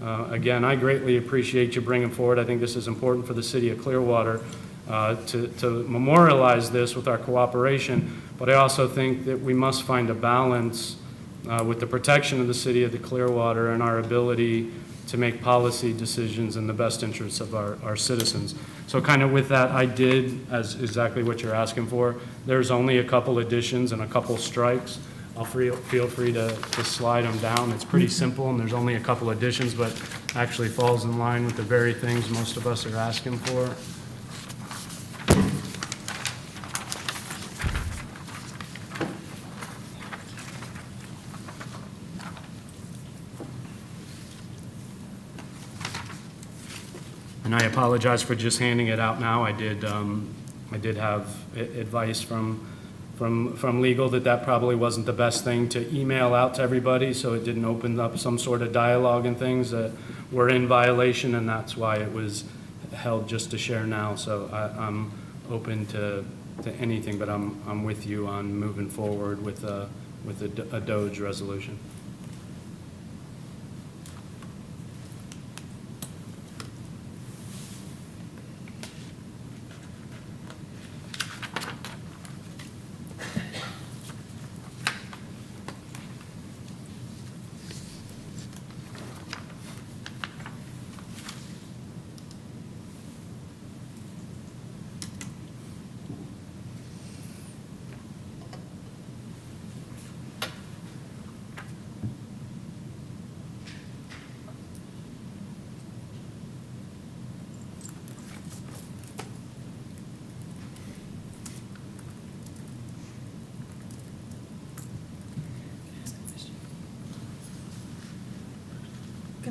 [SPEAKER 10] Again, I greatly appreciate you bringing forward. I think this is important for the city of Clearwater to memorialize this with our cooperation, but I also think that we must find a balance with the protection of the city of the Clearwater and our ability to make policy decisions in the best interests of our citizens. So kind of with that, I did, as exactly what you're asking for, there's only a couple additions and a couple strikes. I'll feel free to slide them down. It's pretty simple, and there's only a couple additions, but actually falls in line with the very things most of us are asking for. And I apologize for just handing it out now. I did have advice from legal that probably wasn't the best thing to email out to everybody, so it didn't open up some sort of dialogue and things that were in violation, and that's why it was held just to share now. So I'm open to anything, but I'm with you on moving forward with a Doge resolution.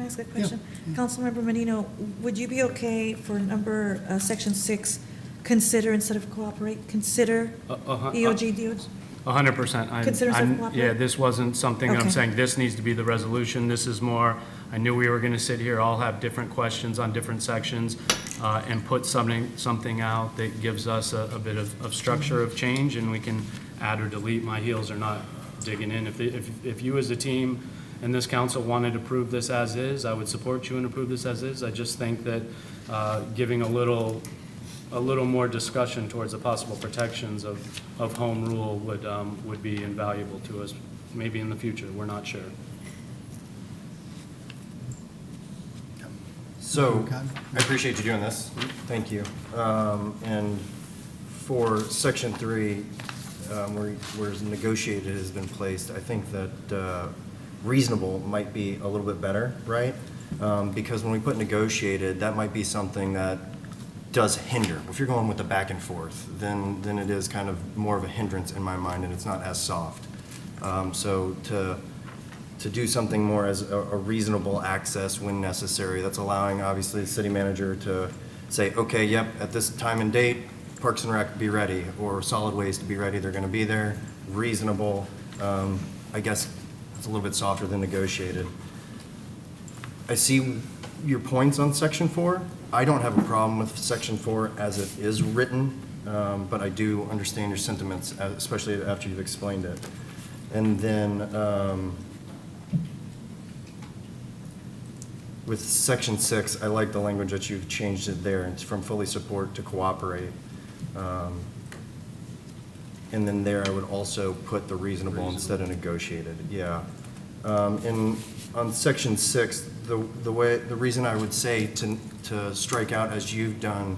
[SPEAKER 7] ask a question? Councilmember Menino, would you be okay for number, section 6, consider instead of cooperate? Consider EOG, DOG?
[SPEAKER 10] 100%.
[SPEAKER 7] Consider some cooperate?
[SPEAKER 10] Yeah, this wasn't something that I'm
[SPEAKER 7] Okay.
[SPEAKER 10] saying, this needs to be the resolution. This is more, I knew we were going to sit here, all have different questions on different sections, and put something out that gives us a bit of structure of change, and we can add or delete. My heels are not digging in. If you as a team and this council wanted to approve this as is, I would support you and approve this as is. I just think that giving a little more discussion towards the possible protections of home rule would be invaluable to us, maybe in the future, we're not sure.
[SPEAKER 14] So, I appreciate you doing this. Thank you. And for section 3, where negotiated has been placed, I think that reasonable might be a little bit better, right? Because when we put negotiated, that might be something that does hinder. If you're going with the back and forth, then it is kind of more of a hindrance in my mind, and it's not as soft. So to do something more as a reasonable access when necessary, that's allowing, obviously, the city manager to say, okay, yep, at this time and date, Parks and Rec be ready, or Solid Waste to be ready, they're gonna be there, reasonable. I guess it's a little bit softer than negotiated. I see your points on section 4. I don't have a problem with section 4 as it is written, but I do understand your sentiments, especially after you've explained it. And then, with section 6, I like the language that you've changed it there. It's from fully support to cooperate. And then there, I would also put the reasonable instead of negotiated, yeah. And on section 6, the reason I would say to strike out, as you've done,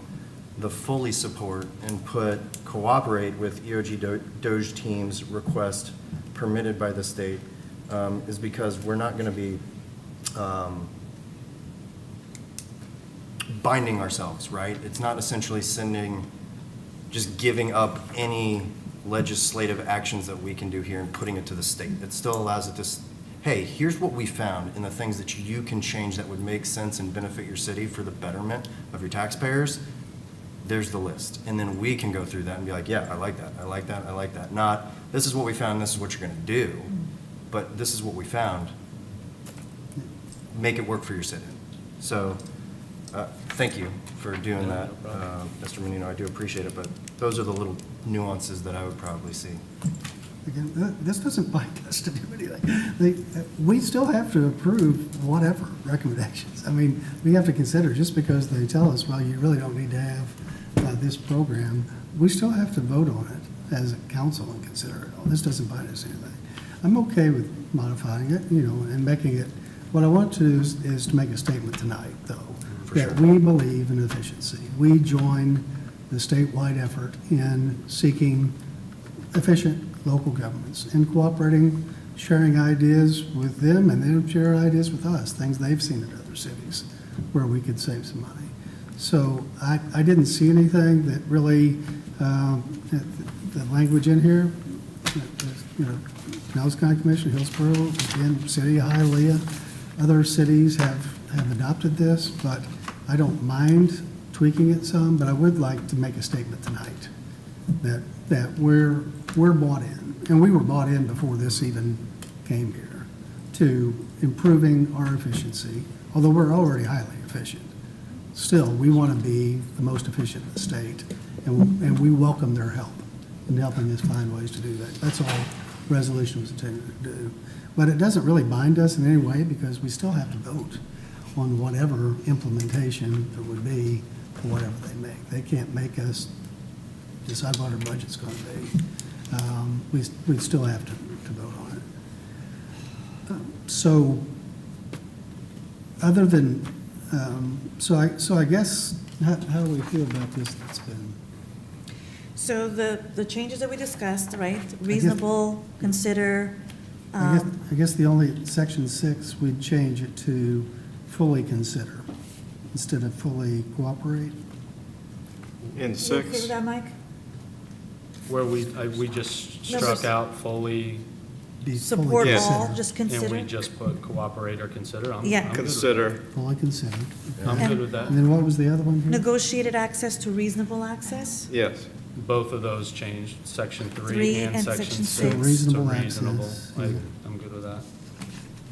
[SPEAKER 14] the fully support and put cooperate with EOG Doge teams request permitted by the state, is because we're not gonna be binding ourselves, right? It's not essentially just giving up any legislative actions that we can do here and putting it to the state. It still allows it to, hey, here's what we found and the things that you can change that would make sense and benefit your city for the betterment of your taxpayers. There's the list. And then we can go through that and be like, yeah, I like that, I like that, I like that. Not, this is what we found, this is what you're gonna do, but this is what we found. Make it work for your city. So, thank you for doing that, Mr. Menino. I do appreciate it, but those are the little nuances that I would probably see.
[SPEAKER 1] Again, this doesn't bind us to do anything. We still have to approve whatever recommendations. I mean, we have to consider, just because they tell us, well, you really don't need to have this program, we still have to vote on it as a council and consider it all. This doesn't bind us to anything. I'm okay with modifying it, and making it, what I want to do is to make a statement tonight, though, that we believe in efficiency. We join the statewide effort in seeking efficient local governments and cooperating, sharing ideas with them, and they share ideas with us, things they've seen in other cities where we could save some money. So I didn't see anything that really, the language in here, Pinellas County Commission, Hillsborough, again, City of Hialeah, other cities have adopted this, but I don't mind tweaking it some, but I would like to make a statement tonight that we're bought in, and we were bought in before this even came here, to improving our efficiency, although we're already highly efficient. Still, we want to be the most efficient in the state, and we welcome their help in helping us find ways to do that. That's all the resolution was intended to do. But it doesn't really bind us in any way, because we still have to vote on whatever implementation there would be for whatever they make. They can't make us decide what our budget's going to be. We still have to vote on it. So, other than, so I guess, how do we feel about this that's been?
[SPEAKER 7] So the changes that we discussed, right? Reasonable, consider.
[SPEAKER 1] I guess the only, section 6, we'd change it to fully consider instead of fully cooperate.
[SPEAKER 4] In
[SPEAKER 7] You okay
[SPEAKER 4] 6,
[SPEAKER 7] with that, Mike?
[SPEAKER 10] Where we just struck out fully
[SPEAKER 1] be fully
[SPEAKER 7] Support
[SPEAKER 4] Yes.
[SPEAKER 7] all,
[SPEAKER 1] considered.
[SPEAKER 7] just
[SPEAKER 10] And we
[SPEAKER 7] consider?
[SPEAKER 10] just put cooperate or consider?
[SPEAKER 7] Yeah.
[SPEAKER 10] I'm good with
[SPEAKER 4] Consider.
[SPEAKER 1] Fully considered.
[SPEAKER 10] that. I'm good with that.
[SPEAKER 1] And then what was the other one here?
[SPEAKER 7] Negotiated access to reasonable access?
[SPEAKER 4] Yes.
[SPEAKER 10] Both of those changed, section
[SPEAKER 7] Three
[SPEAKER 10] three and
[SPEAKER 7] and
[SPEAKER 10] section
[SPEAKER 7] section
[SPEAKER 10] six.
[SPEAKER 7] six.
[SPEAKER 10] to
[SPEAKER 1] Reasonable
[SPEAKER 10] reasonable.
[SPEAKER 1] access,
[SPEAKER 10] I-
[SPEAKER 1] yeah.
[SPEAKER 10] I'm good with that.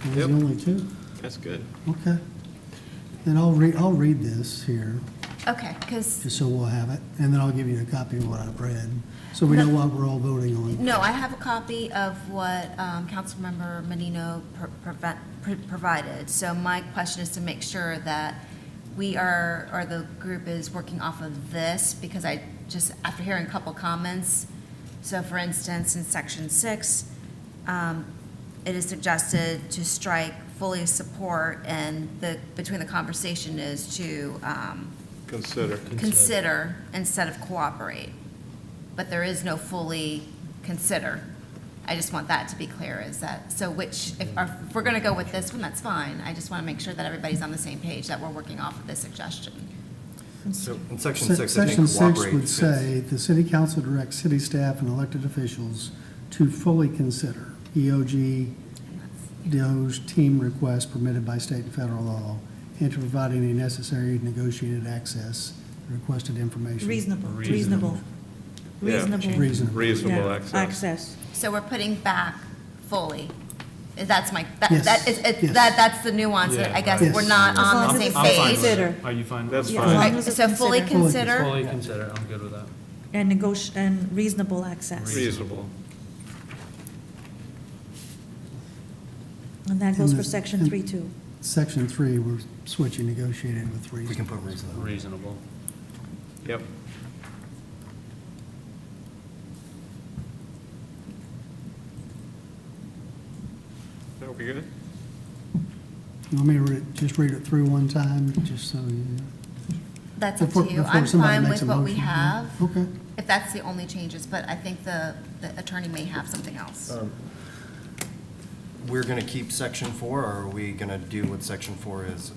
[SPEAKER 1] Those are
[SPEAKER 4] Yep.
[SPEAKER 1] the only two?
[SPEAKER 4] That's good.
[SPEAKER 1] Okay. Then I'll read this here,
[SPEAKER 8] Okay, because,
[SPEAKER 1] just so we'll have it, and then I'll give you a copy of what I've read, so we know what we're all voting on.
[SPEAKER 8] no, I have a copy of what Councilmember Menino provided. So my question is to make sure that we are, or the group is working off of this, because I just, after hearing a couple comments, so for instance, in section 6, it is suggested to strike fully support, and between the conversation is to
[SPEAKER 4] Consider.
[SPEAKER 8] consider instead of cooperate. But there is no fully consider. I just want that to be clear, is that, so which, if we're going to go with this one, that's fine. I just want to make sure that everybody's on the same page, that we're working off of this suggestion.
[SPEAKER 14] So in section 6, I
[SPEAKER 1] Section
[SPEAKER 14] think
[SPEAKER 1] 6
[SPEAKER 14] cooperate
[SPEAKER 1] would
[SPEAKER 14] fits.
[SPEAKER 1] say, "The city council directs city staff and elected officials to fully consider EOG, DOJ team requests permitted by state and federal law, and to provide any necessary negotiated access to requested information."
[SPEAKER 7] Reasonable,
[SPEAKER 10] Reasonable.
[SPEAKER 7] reasonable.
[SPEAKER 4] Yeah.
[SPEAKER 1] Reasonable.
[SPEAKER 4] Reasonable
[SPEAKER 7] Yeah,
[SPEAKER 4] access.
[SPEAKER 7] Access.
[SPEAKER 8] So we're putting back fully. That's my,
[SPEAKER 1] Yes, yes.
[SPEAKER 8] that's the nuance,
[SPEAKER 10] Yeah,
[SPEAKER 8] I guess.
[SPEAKER 1] right.
[SPEAKER 8] We're not
[SPEAKER 7] As long
[SPEAKER 8] on
[SPEAKER 7] as
[SPEAKER 8] the same
[SPEAKER 7] it's
[SPEAKER 10] I'm fine
[SPEAKER 8] page.
[SPEAKER 10] with
[SPEAKER 7] Consider.
[SPEAKER 10] it. Are you fine?
[SPEAKER 4] That's
[SPEAKER 7] Yeah,
[SPEAKER 4] fine.
[SPEAKER 7] as long
[SPEAKER 8] Right,
[SPEAKER 7] as it's
[SPEAKER 8] so fully
[SPEAKER 7] considered.
[SPEAKER 8] consider,
[SPEAKER 10] Fully consider, I'm good with that.
[SPEAKER 7] And reasonable access.
[SPEAKER 4] Reasonable.
[SPEAKER 7] And that goes for
[SPEAKER 1] And
[SPEAKER 7] section
[SPEAKER 1] and
[SPEAKER 7] 3 too.
[SPEAKER 1] Section 3, we're switching negotiated with
[SPEAKER 14] We can
[SPEAKER 1] reasonable.
[SPEAKER 14] put reasonable.
[SPEAKER 10] Reasonable.
[SPEAKER 4] Yep. Are we good?
[SPEAKER 1] You want me to just read it through one time, just so you?
[SPEAKER 8] that's up
[SPEAKER 1] before-
[SPEAKER 8] to you.
[SPEAKER 1] before
[SPEAKER 8] I'm
[SPEAKER 1] somebody
[SPEAKER 8] fine
[SPEAKER 1] makes
[SPEAKER 8] with
[SPEAKER 1] a
[SPEAKER 8] what we
[SPEAKER 1] motion?
[SPEAKER 8] have,
[SPEAKER 1] Okay.
[SPEAKER 8] if that's the only changes, but I think the attorney may have something else.
[SPEAKER 14] We're going to keep section 4, or are we going to do what section 4 is,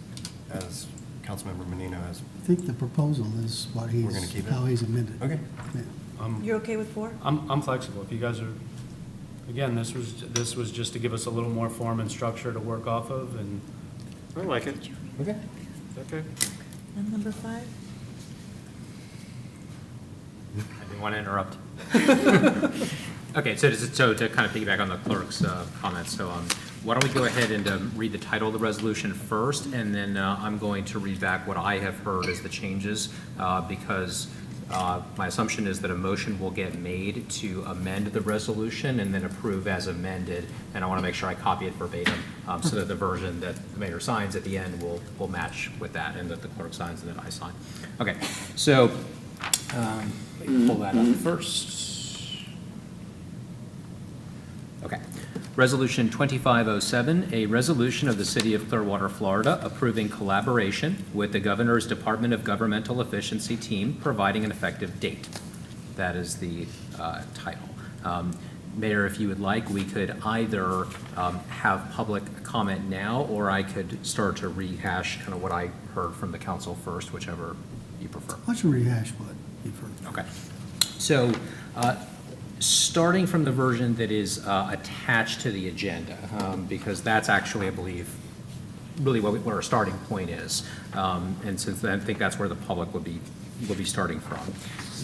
[SPEAKER 14] as Councilmember Menino has?
[SPEAKER 1] I think the proposal is what he's,
[SPEAKER 14] We're gonna keep it?
[SPEAKER 1] how he's amended.
[SPEAKER 14] Okay.
[SPEAKER 1] Yeah.
[SPEAKER 7] You're okay with 4?
[SPEAKER 10] I'm flexible. If you guys are, again, this was just to give us a little more form and structure to work off of, and
[SPEAKER 4] I like it.
[SPEAKER 14] Okay.
[SPEAKER 4] Okay.
[SPEAKER 7] And number 5?
[SPEAKER 13] I didn't want to interrupt. Okay, so to kind of piggyback on the clerk's comments, so why don't we go ahead and read the title of the resolution first, and then I'm going to read back what I have heard as the changes, because my assumption is that a motion will get made to amend the resolution and then approve as amended, and I want to make sure I copy it verbatim, so that the version that the mayor signs at the end will match with that, and that the clerk signs and that I sign. Okay, so let me pull that up first. Okay. Resolution 2507, a resolution of the City of Clearwater, Florida, approving collaboration with the Governor's Department of Governmental Efficiency team, providing an effective date. That is the title. Mayor, if you would like, we could either have public comment now, or I could start to rehash kind of what I heard from the council first, whichever you prefer.
[SPEAKER 1] Why don't you rehash what you've heard?
[SPEAKER 13] Okay. So, starting from the version that is attached to the agenda, because that's actually, I believe, really what our starting point is. And since I think that's where the public will be starting from.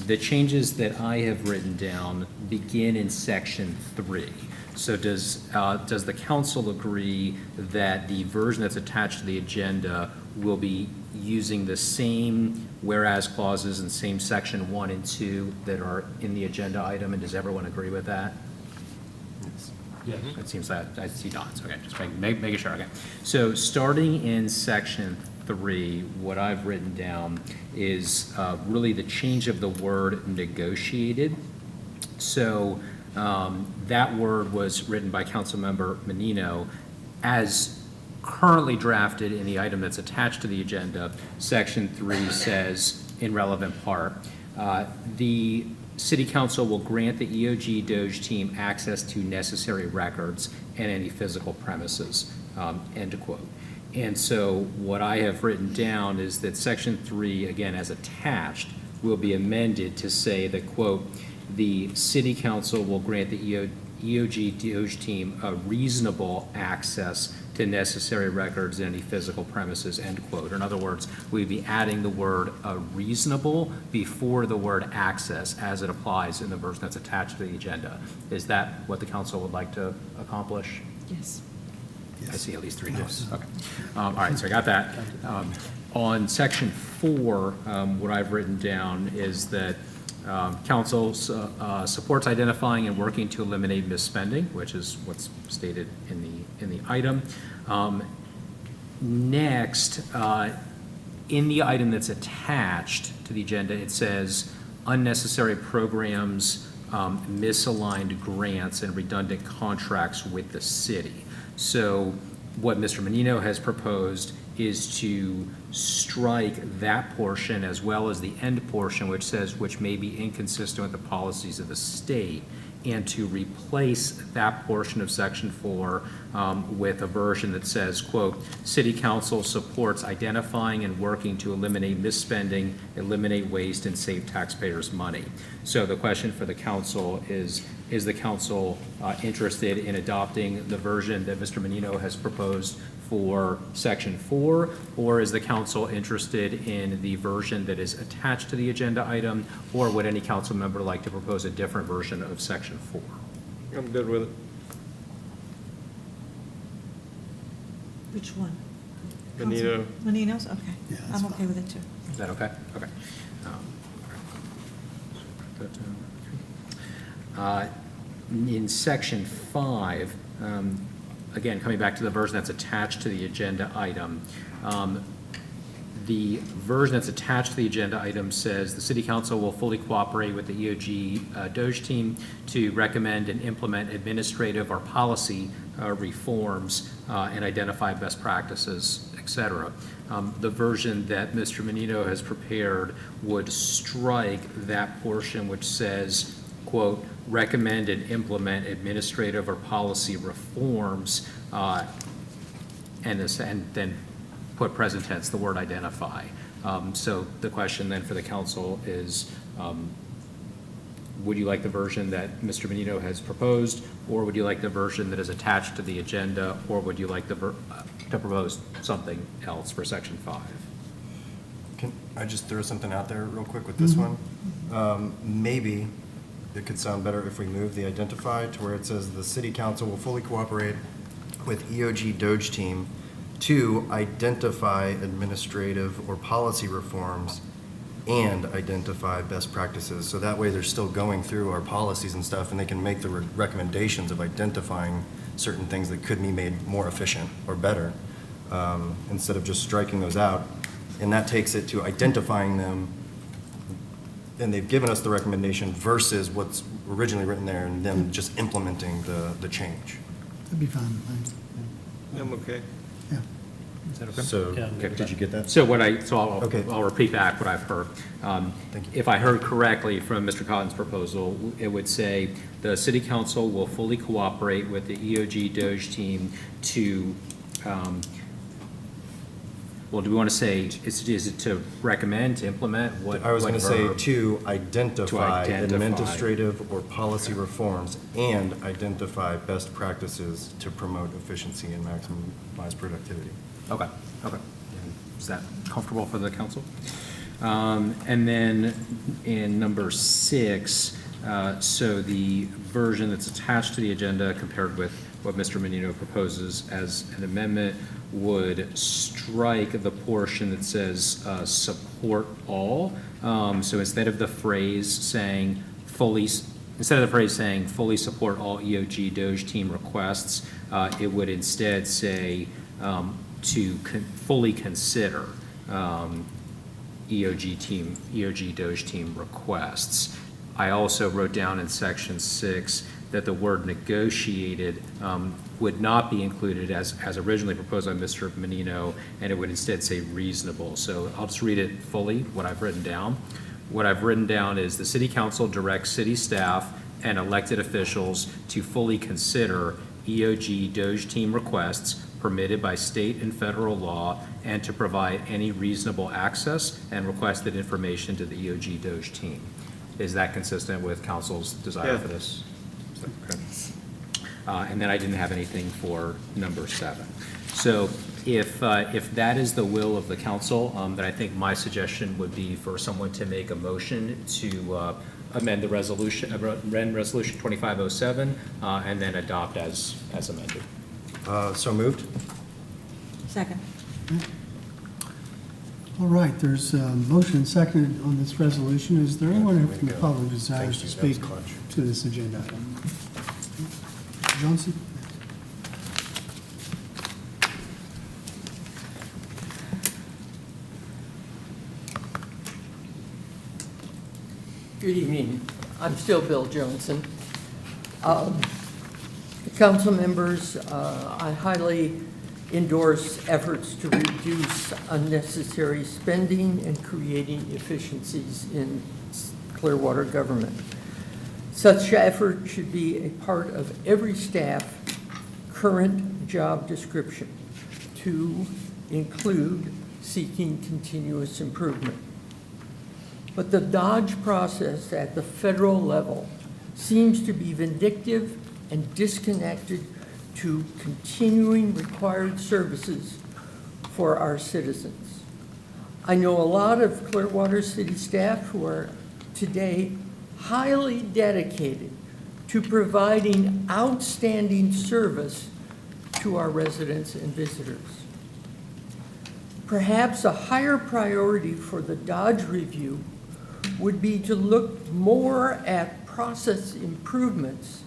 [SPEAKER 13] The changes that I have written down begin in section 3. So does the council agree that the version that's attached to the agenda will be using the same whereas clauses in same section 1 and 2 that are in the agenda item, and does everyone agree with that?
[SPEAKER 10] yes.
[SPEAKER 13] It seems that, I see dots, okay, just making sure, okay. So starting in section 3, what I've written down is really the change of the word negotiated. So that word was written by Councilmember Menino as currently drafted in the item that's attached to the agenda. Section 3 says, in relevant part, the City Council will grant the EOG DOJ team access to necessary records and any physical premises, end quote. And so what I have written down is that Section 3, again, as attached, will be amended to say that, quote, the City Council will grant the EOG Doge team a reasonable access to necessary records in any physical premises, end quote. In other words, we'd be adding the word reasonable before the word access as it applies in the version that's attached to the agenda. Is that what the council would like to accomplish?
[SPEAKER 7] Yes.
[SPEAKER 13] I see at least three yes. Okay. All right, so I got that. On section 4, what I've written down is that council supports identifying and working to eliminate misspending, which is what's stated in the item. Next, in the item that's attached to the agenda, it says unnecessary programs, misaligned grants, and redundant contracts with the city. So what Mr. Menino has proposed is to strike that portion as well as the end portion, which says which may be inconsistent with the policies of the state, and to replace that portion of section 4 with a version that says, quote, city council supports identifying and working to eliminate misspending, eliminate waste, and save taxpayers' money. So the question for the council is the council interested in adopting the version that Mr. Menino has proposed for section 4, or is the council interested in the version that is attached to the agenda item, or would any council member like to propose a different version of section 4?
[SPEAKER 4] I'm good with it.
[SPEAKER 7] Which one?
[SPEAKER 4] Menino.
[SPEAKER 7] Council- Menino's, okay.
[SPEAKER 1] Yeah, that's
[SPEAKER 7] I'm okay with it too.
[SPEAKER 13] Is that okay? Okay. In section 5, again, coming back to the version that's attached to the agenda item, the version that's attached to the agenda item says the city council will fully cooperate with the EOG Doge team to recommend and implement administrative or policy reforms and identify best practices, et cetera. The version that Mr. Menino has prepared would strike that portion which says, quote, recommend and implement administrative or policy reforms, and then put present tense, the word identify. So the question then for the council is, would you like the version that Mr. Menino has proposed, or would you like the version that is attached to the agenda, or would you like to propose something else for section 5?
[SPEAKER 14] Can I just throw something out there real quick with this one? Maybe it could sound better if we move the identify to where it says the city council will fully cooperate with EOG Doge team to identify administrative or policy reforms and identify best practices. So that way they're still going through our policies and stuff, and they can make the recommendations of identifying certain things that could be made more efficient or better, instead of just striking those out. And that takes it to identifying them, and they've given us the recommendation versus what's originally written there, and them just implementing the change.
[SPEAKER 1] That'd be fine, thanks.
[SPEAKER 4] I'm okay.
[SPEAKER 1] Yeah.
[SPEAKER 13] Is that okay?
[SPEAKER 14] So,
[SPEAKER 10] Yeah.
[SPEAKER 14] did you get that?
[SPEAKER 13] So
[SPEAKER 14] Okay.
[SPEAKER 13] I'll repeat back what I've heard.
[SPEAKER 14] Thank you.
[SPEAKER 13] If I heard correctly from Mr. Cotton's proposal, it would say the city council will fully cooperate with the EOG Doge team to, well, do we want to say, is it to recommend, to implement? What?
[SPEAKER 14] I was
[SPEAKER 13] what
[SPEAKER 14] going to say
[SPEAKER 13] verb?
[SPEAKER 14] to identify
[SPEAKER 13] identify.
[SPEAKER 14] administrative or policy reforms and identify best practices to promote efficiency and maximize productivity.
[SPEAKER 13] Okay, okay. Is that comfortable for the council? And then in number 6, so the version that's attached to the agenda compared with what Mr. Menino proposes as an amendment would strike the portion that says support all. So instead of the phrase saying fully support all EOG Doge team requests, it would instead say to fully consider EOG Doge team requests. I also wrote down in section 6 that the word negotiated would not be included as originally proposed by Mr. Menino, and it would instead say reasonable. So I'll just read it fully, what I've written down. What I've written down is the city council directs city staff and elected officials to fully consider EOG Doge team requests permitted by state and federal law, and to provide any reasonable access and requested information to the EOG Doge team. Is that consistent with council's desire
[SPEAKER 4] Yeah.
[SPEAKER 13] for this? Okay. And then I didn't have anything for number 7. So if that is the will of the council, then I think my suggestion would be for someone to make a motion to amend the resolution, amend Resolution 2507, and then adopt as amended.
[SPEAKER 14] So moved?
[SPEAKER 7] Second.
[SPEAKER 1] All right, there's a motion seconded on this resolution. Is there anyone from the public who desires to speak to this agenda item? Mr. Johnson?
[SPEAKER 15] Good evening. I'm still Bill Johnson. Council members, I highly endorse efforts to reduce unnecessary spending and creating efficiencies in Clearwater government. Such effort should be a part of every staff current job description to include seeking continuous improvement. But the Dodge process at the federal level seems to be vindictive and disconnected to continuing required services for our citizens. I know a lot of Clearwater City staff who are today highly dedicated to providing outstanding service to our residents and visitors. Perhaps a higher priority for the Dodge review would be to look more at process improvements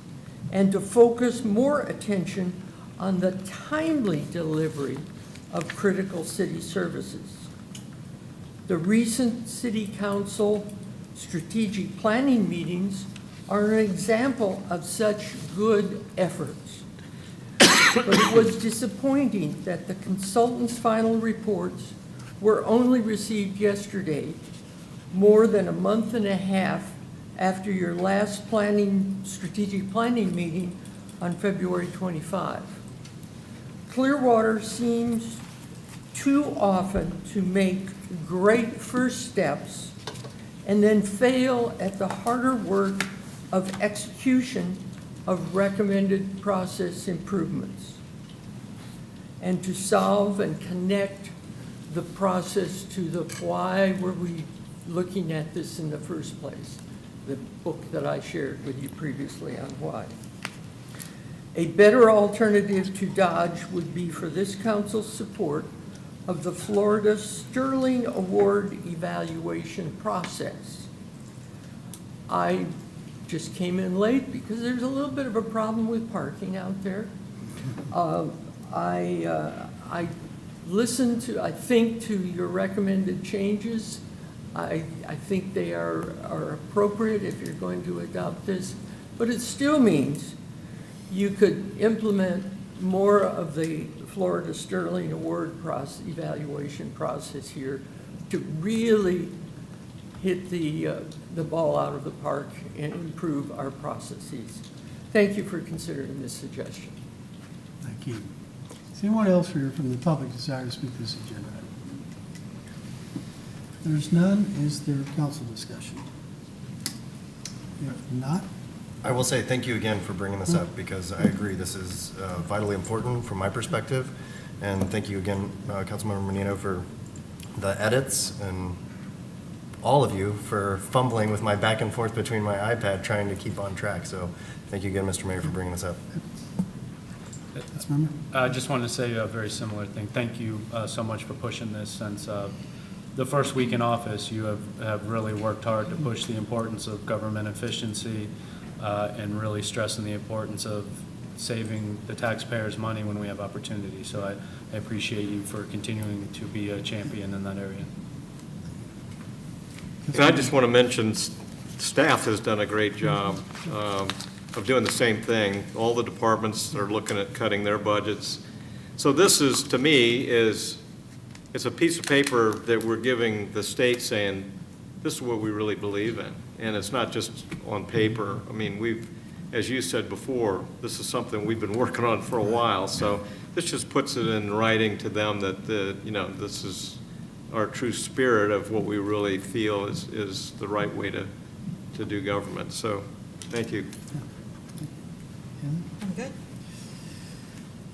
[SPEAKER 15] and to focus more attention on the timely delivery of critical city services. The recent City Council strategic planning meetings are an example of such good efforts. But it was disappointing that the consultants' final reports were only received yesterday, more than a month and a half after your last strategic planning meeting on February 25. Clearwater seems too often to make great first steps and then fail at the harder work of execution of recommended process improvements, and to solve and connect the process to the why were we looking at this in the first place, the book that I shared with you previously on why. A better alternative to Dodge would be for this council's support of the Florida Sterling Award evaluation process. I just came in late because there's a little bit of a problem with parking out there. I listened to, I think, to your recommended changes. I think they are appropriate if you're going to adopt this, but it still means you could implement more of the Florida Sterling Award evaluation process here to really hit the ball out of the park and improve our processes. Thank you for considering this suggestion.
[SPEAKER 1] Thank you. Is anyone else here from the public desire to speak to this agenda item? If there's none, is there council discussion? If not,
[SPEAKER 14] I will say thank you again for bringing this up, because I agree this is vitally important from my perspective. And thank you again, Councilmember Menino, for the edits, and all of you for fumbling with my back and forth between my iPad trying to keep on track. So thank you again, Mr. Mayor, for bringing this up.
[SPEAKER 1] Councilmember?
[SPEAKER 10] I just wanted to say a very similar thing. Thank you so much for pushing this. Since the first week in office, you have really worked hard to push the importance of government efficiency and really stressing the importance of saving the taxpayers' money when we have opportunity. So I appreciate you for continuing to be a champion in that area.
[SPEAKER 4] And I just want to mention, staff has done a great job of doing the same thing. All the departments are looking at cutting their budgets. So this is, to me, it's a piece of paper that we're giving the state saying, this is what we really believe in. And it's not just on paper. I mean, as you said before, this is something we've been working on for a while. So this just puts it in writing to them that this is our true spirit of what we really feel is the right way to do government. So thank you.
[SPEAKER 7] I'm good.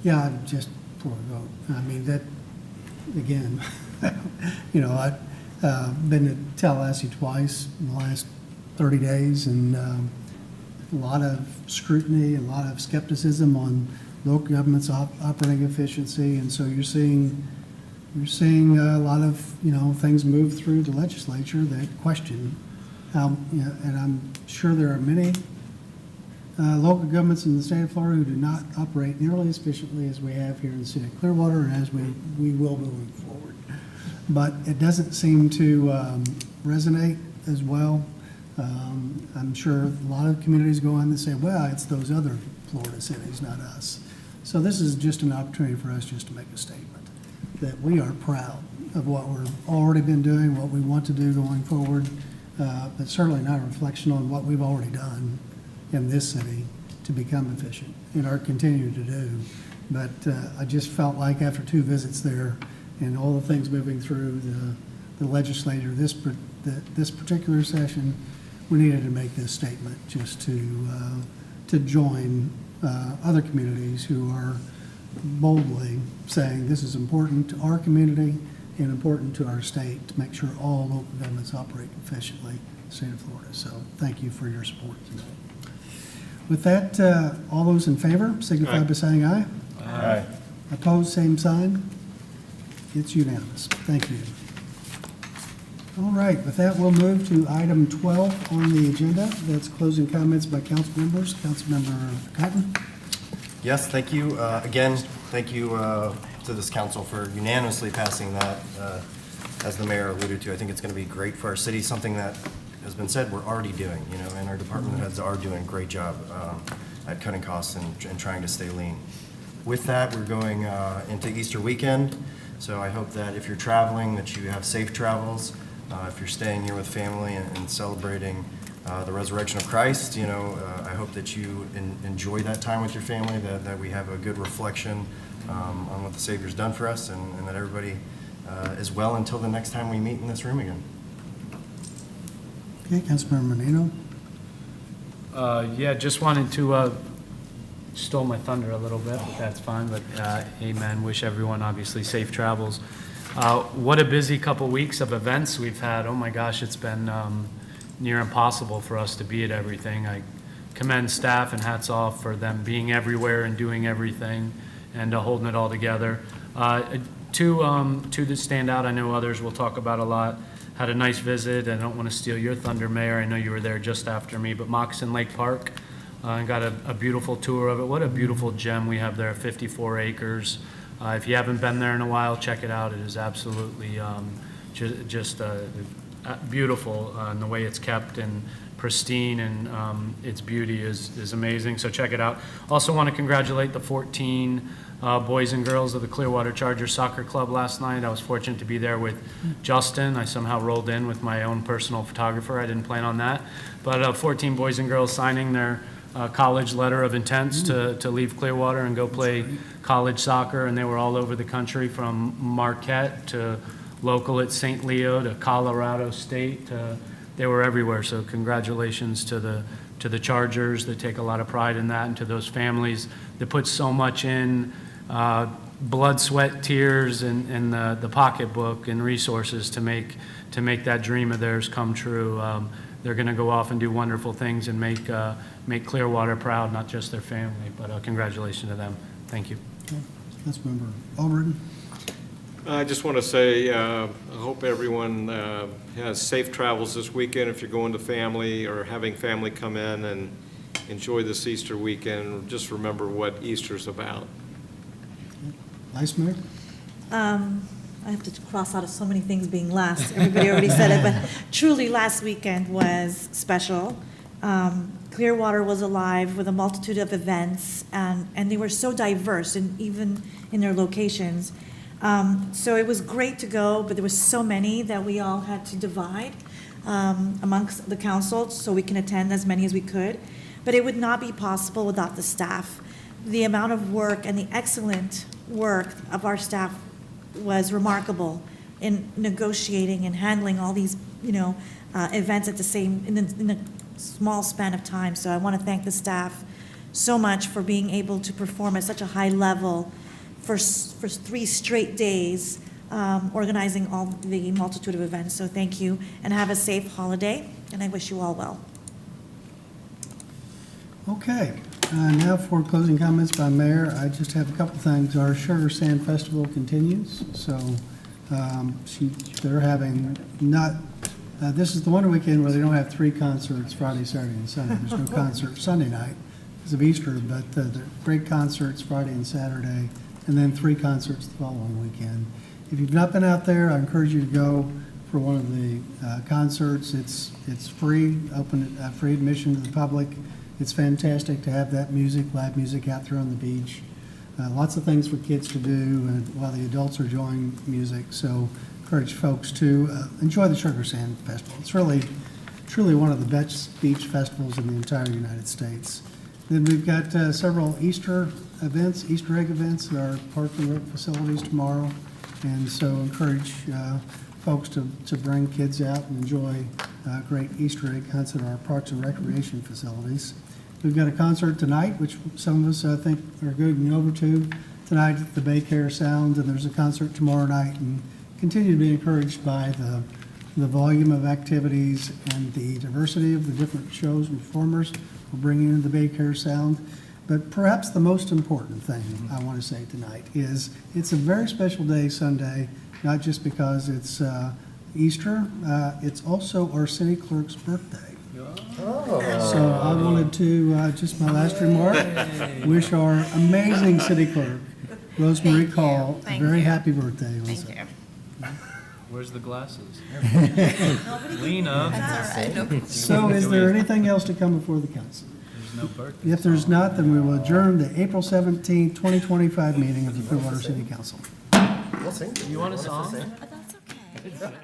[SPEAKER 1] Yeah, just for a vote. I mean, that, again, you know, I've been to Tallahassee twice in the last 30 days, and a lot of scrutiny, a lot of skepticism on local government's operating efficiency, and so you're seeing a lot of, you know, things move through the legislature that question how, you know, and I'm sure there are many local governments in the state of Florida who do not operate nearly as efficiently as we have here in the city of Clearwater, and as we will moving forward. But it doesn't seem to resonate as well. I'm sure a lot of communities go on and say, well, it's those other Florida cities, not us. So this is just an opportunity for us just to make a statement that we are proud of what we've already been doing, what we want to do going forward, but certainly not a reflection on what we've already done in this city to become efficient and are continuing to do. But I just felt like after 2 visits there and all the things moving through the legislature this particular session, we needed to make this statement just to join other communities who are boldly saying this is important to our community and important to our state to make sure all local governments operate efficiently in the state of Florida. So thank you for your support tonight. With that, all those in favor signify by saying aye.
[SPEAKER 14] Aye.
[SPEAKER 1] Opposed, same sign. It's unanimous. Thank you. All right, with that, we'll move to item 12 on the agenda. That's closing comments by council members. Councilmember Cotton.
[SPEAKER 14] Yes, thank you. Again, thank you to this council for unanimously passing that. As the mayor alluded to, I think it's going to be great for our city, something that has been said we're already doing, you know, and our department heads are doing a great job at cutting costs and trying to stay lean. With that, we're going into Easter weekend, so I hope that if you're traveling, that you have safe travels. If you're staying here with family and celebrating the resurrection of Christ, you know, I hope that you enjoy that time with your family, that we have a good reflection on what the Savior's done for us, and that everybody is well until the next time we meet in this room again.
[SPEAKER 1] Okay, Councilmember Menino.
[SPEAKER 10] Yeah, just wanted to, stole my thunder a little bit, but that's fine, but amen. Wish everyone obviously safe travels. What a busy couple weeks of events we've had. Oh my gosh, it's been near impossible for us to be at everything. I commend staff and hats off for them being everywhere and doing everything and holding it all together. Two that stand out, I know others we'll talk about a lot. Had a nice visit. I don't want to steal your thunder, Mayor. I know you were there just after me, but Moccasin Lake Park, and got a beautiful tour of it. What a beautiful gem we have there, 54 acres. If you haven't been there in a while, check it out. It is absolutely just beautiful in the way it's kept and pristine, and its beauty is amazing. So check it out. Also want to congratulate the 14 boys and girls of the Clearwater Chargers Soccer Club last night. I was fortunate to be there with Justin. I somehow rolled in with my own personal photographer. I didn't plan on that. But 14 boys and girls signing their college letter of intents to leave Clearwater and go play college soccer, and they were all over the country, from Marquette to local at St. Leo to Colorado State. They were everywhere, so congratulations to the Chargers that take a lot of pride in that, and to those families that put so much in blood, sweat, tears, and the pocketbook and resources to make that dream of theirs come true. They're going to go off and do wonderful things and make Clearwater proud, not just their family. But congratulations to them. Thank you.
[SPEAKER 1] Okay. Councilmember Albritton.
[SPEAKER 4] I just want to say, I hope everyone has safe travels this weekend if you're going to family or having family come in, and enjoy this Easter weekend. Just remember what Easter's about.
[SPEAKER 1] Vice Mayor.
[SPEAKER 7] I have to cross out of so many things being last. Everybody already said it, but truly last weekend was special. Clearwater was alive with a multitude of events, and they were so diverse, and even in their locations. So it was great to go, but there were so many that we all had to divide amongst the council so we can attend as many as we could. But it would not be possible without the staff. The amount of work and the excellent work of our staff was remarkable in negotiating and handling all these, events at the same in a small span of time. So I want to thank the staff so much for being able to perform at such a high level for 3 straight days, organizing all the multitude of events. So thank you, and have a safe holiday, and I wish you all well.
[SPEAKER 1] Okay, now for closing comments by Mayor, I just have a couple things. Our Sugar Sand Festival continues, so they're having this is the one weekend where they don't have 3 concerts, Friday, Saturday, and Sunday. There's no concert Sunday night because of Easter, but they're great concerts Friday and Saturday, and then 3 concerts the following weekend. If you've not been out there, I encourage you to go for one of the concerts. It's free, free admission to the public. It's fantastic to have that live music out there on the beach. Lots of things for kids to do while the adults are enjoying music. So encourage folks to enjoy the Sugar Sand Festival. It's really, truly one of the best beach festivals in the entire United States. Then we've got several Easter egg events at our park and rec facilities tomorrow. And so encourage folks to bring kids out and enjoy great Easter egg hunts at our parks and recreation facilities. We've got a concert tonight, which some of us, I think, are going over to tonight at the Bay Care Sound, and there's a concert tomorrow night, and continue to be encouraged by the volume of activities and the diversity of the different shows and performers we're bringing into the Bay Care Sound. But perhaps the most important thing I want to say tonight is it's a very special day Sunday, not just because it's Easter, it's also our city clerk's birthday. So I wanted to, just my last remark, wish our amazing city clerk, Rosemary Call, a very happy birthday.
[SPEAKER 8] Thank you.
[SPEAKER 10] Where's the glasses? Lean up.
[SPEAKER 1] So is there anything else to come before the council?
[SPEAKER 10] There's no birthday.
[SPEAKER 1] If there's not, then we will adjourn the April 17, 2025 meeting of the Clearwater City Council.
[SPEAKER 14] We'll sing.
[SPEAKER 10] You want a song?
[SPEAKER 8] But that's okay.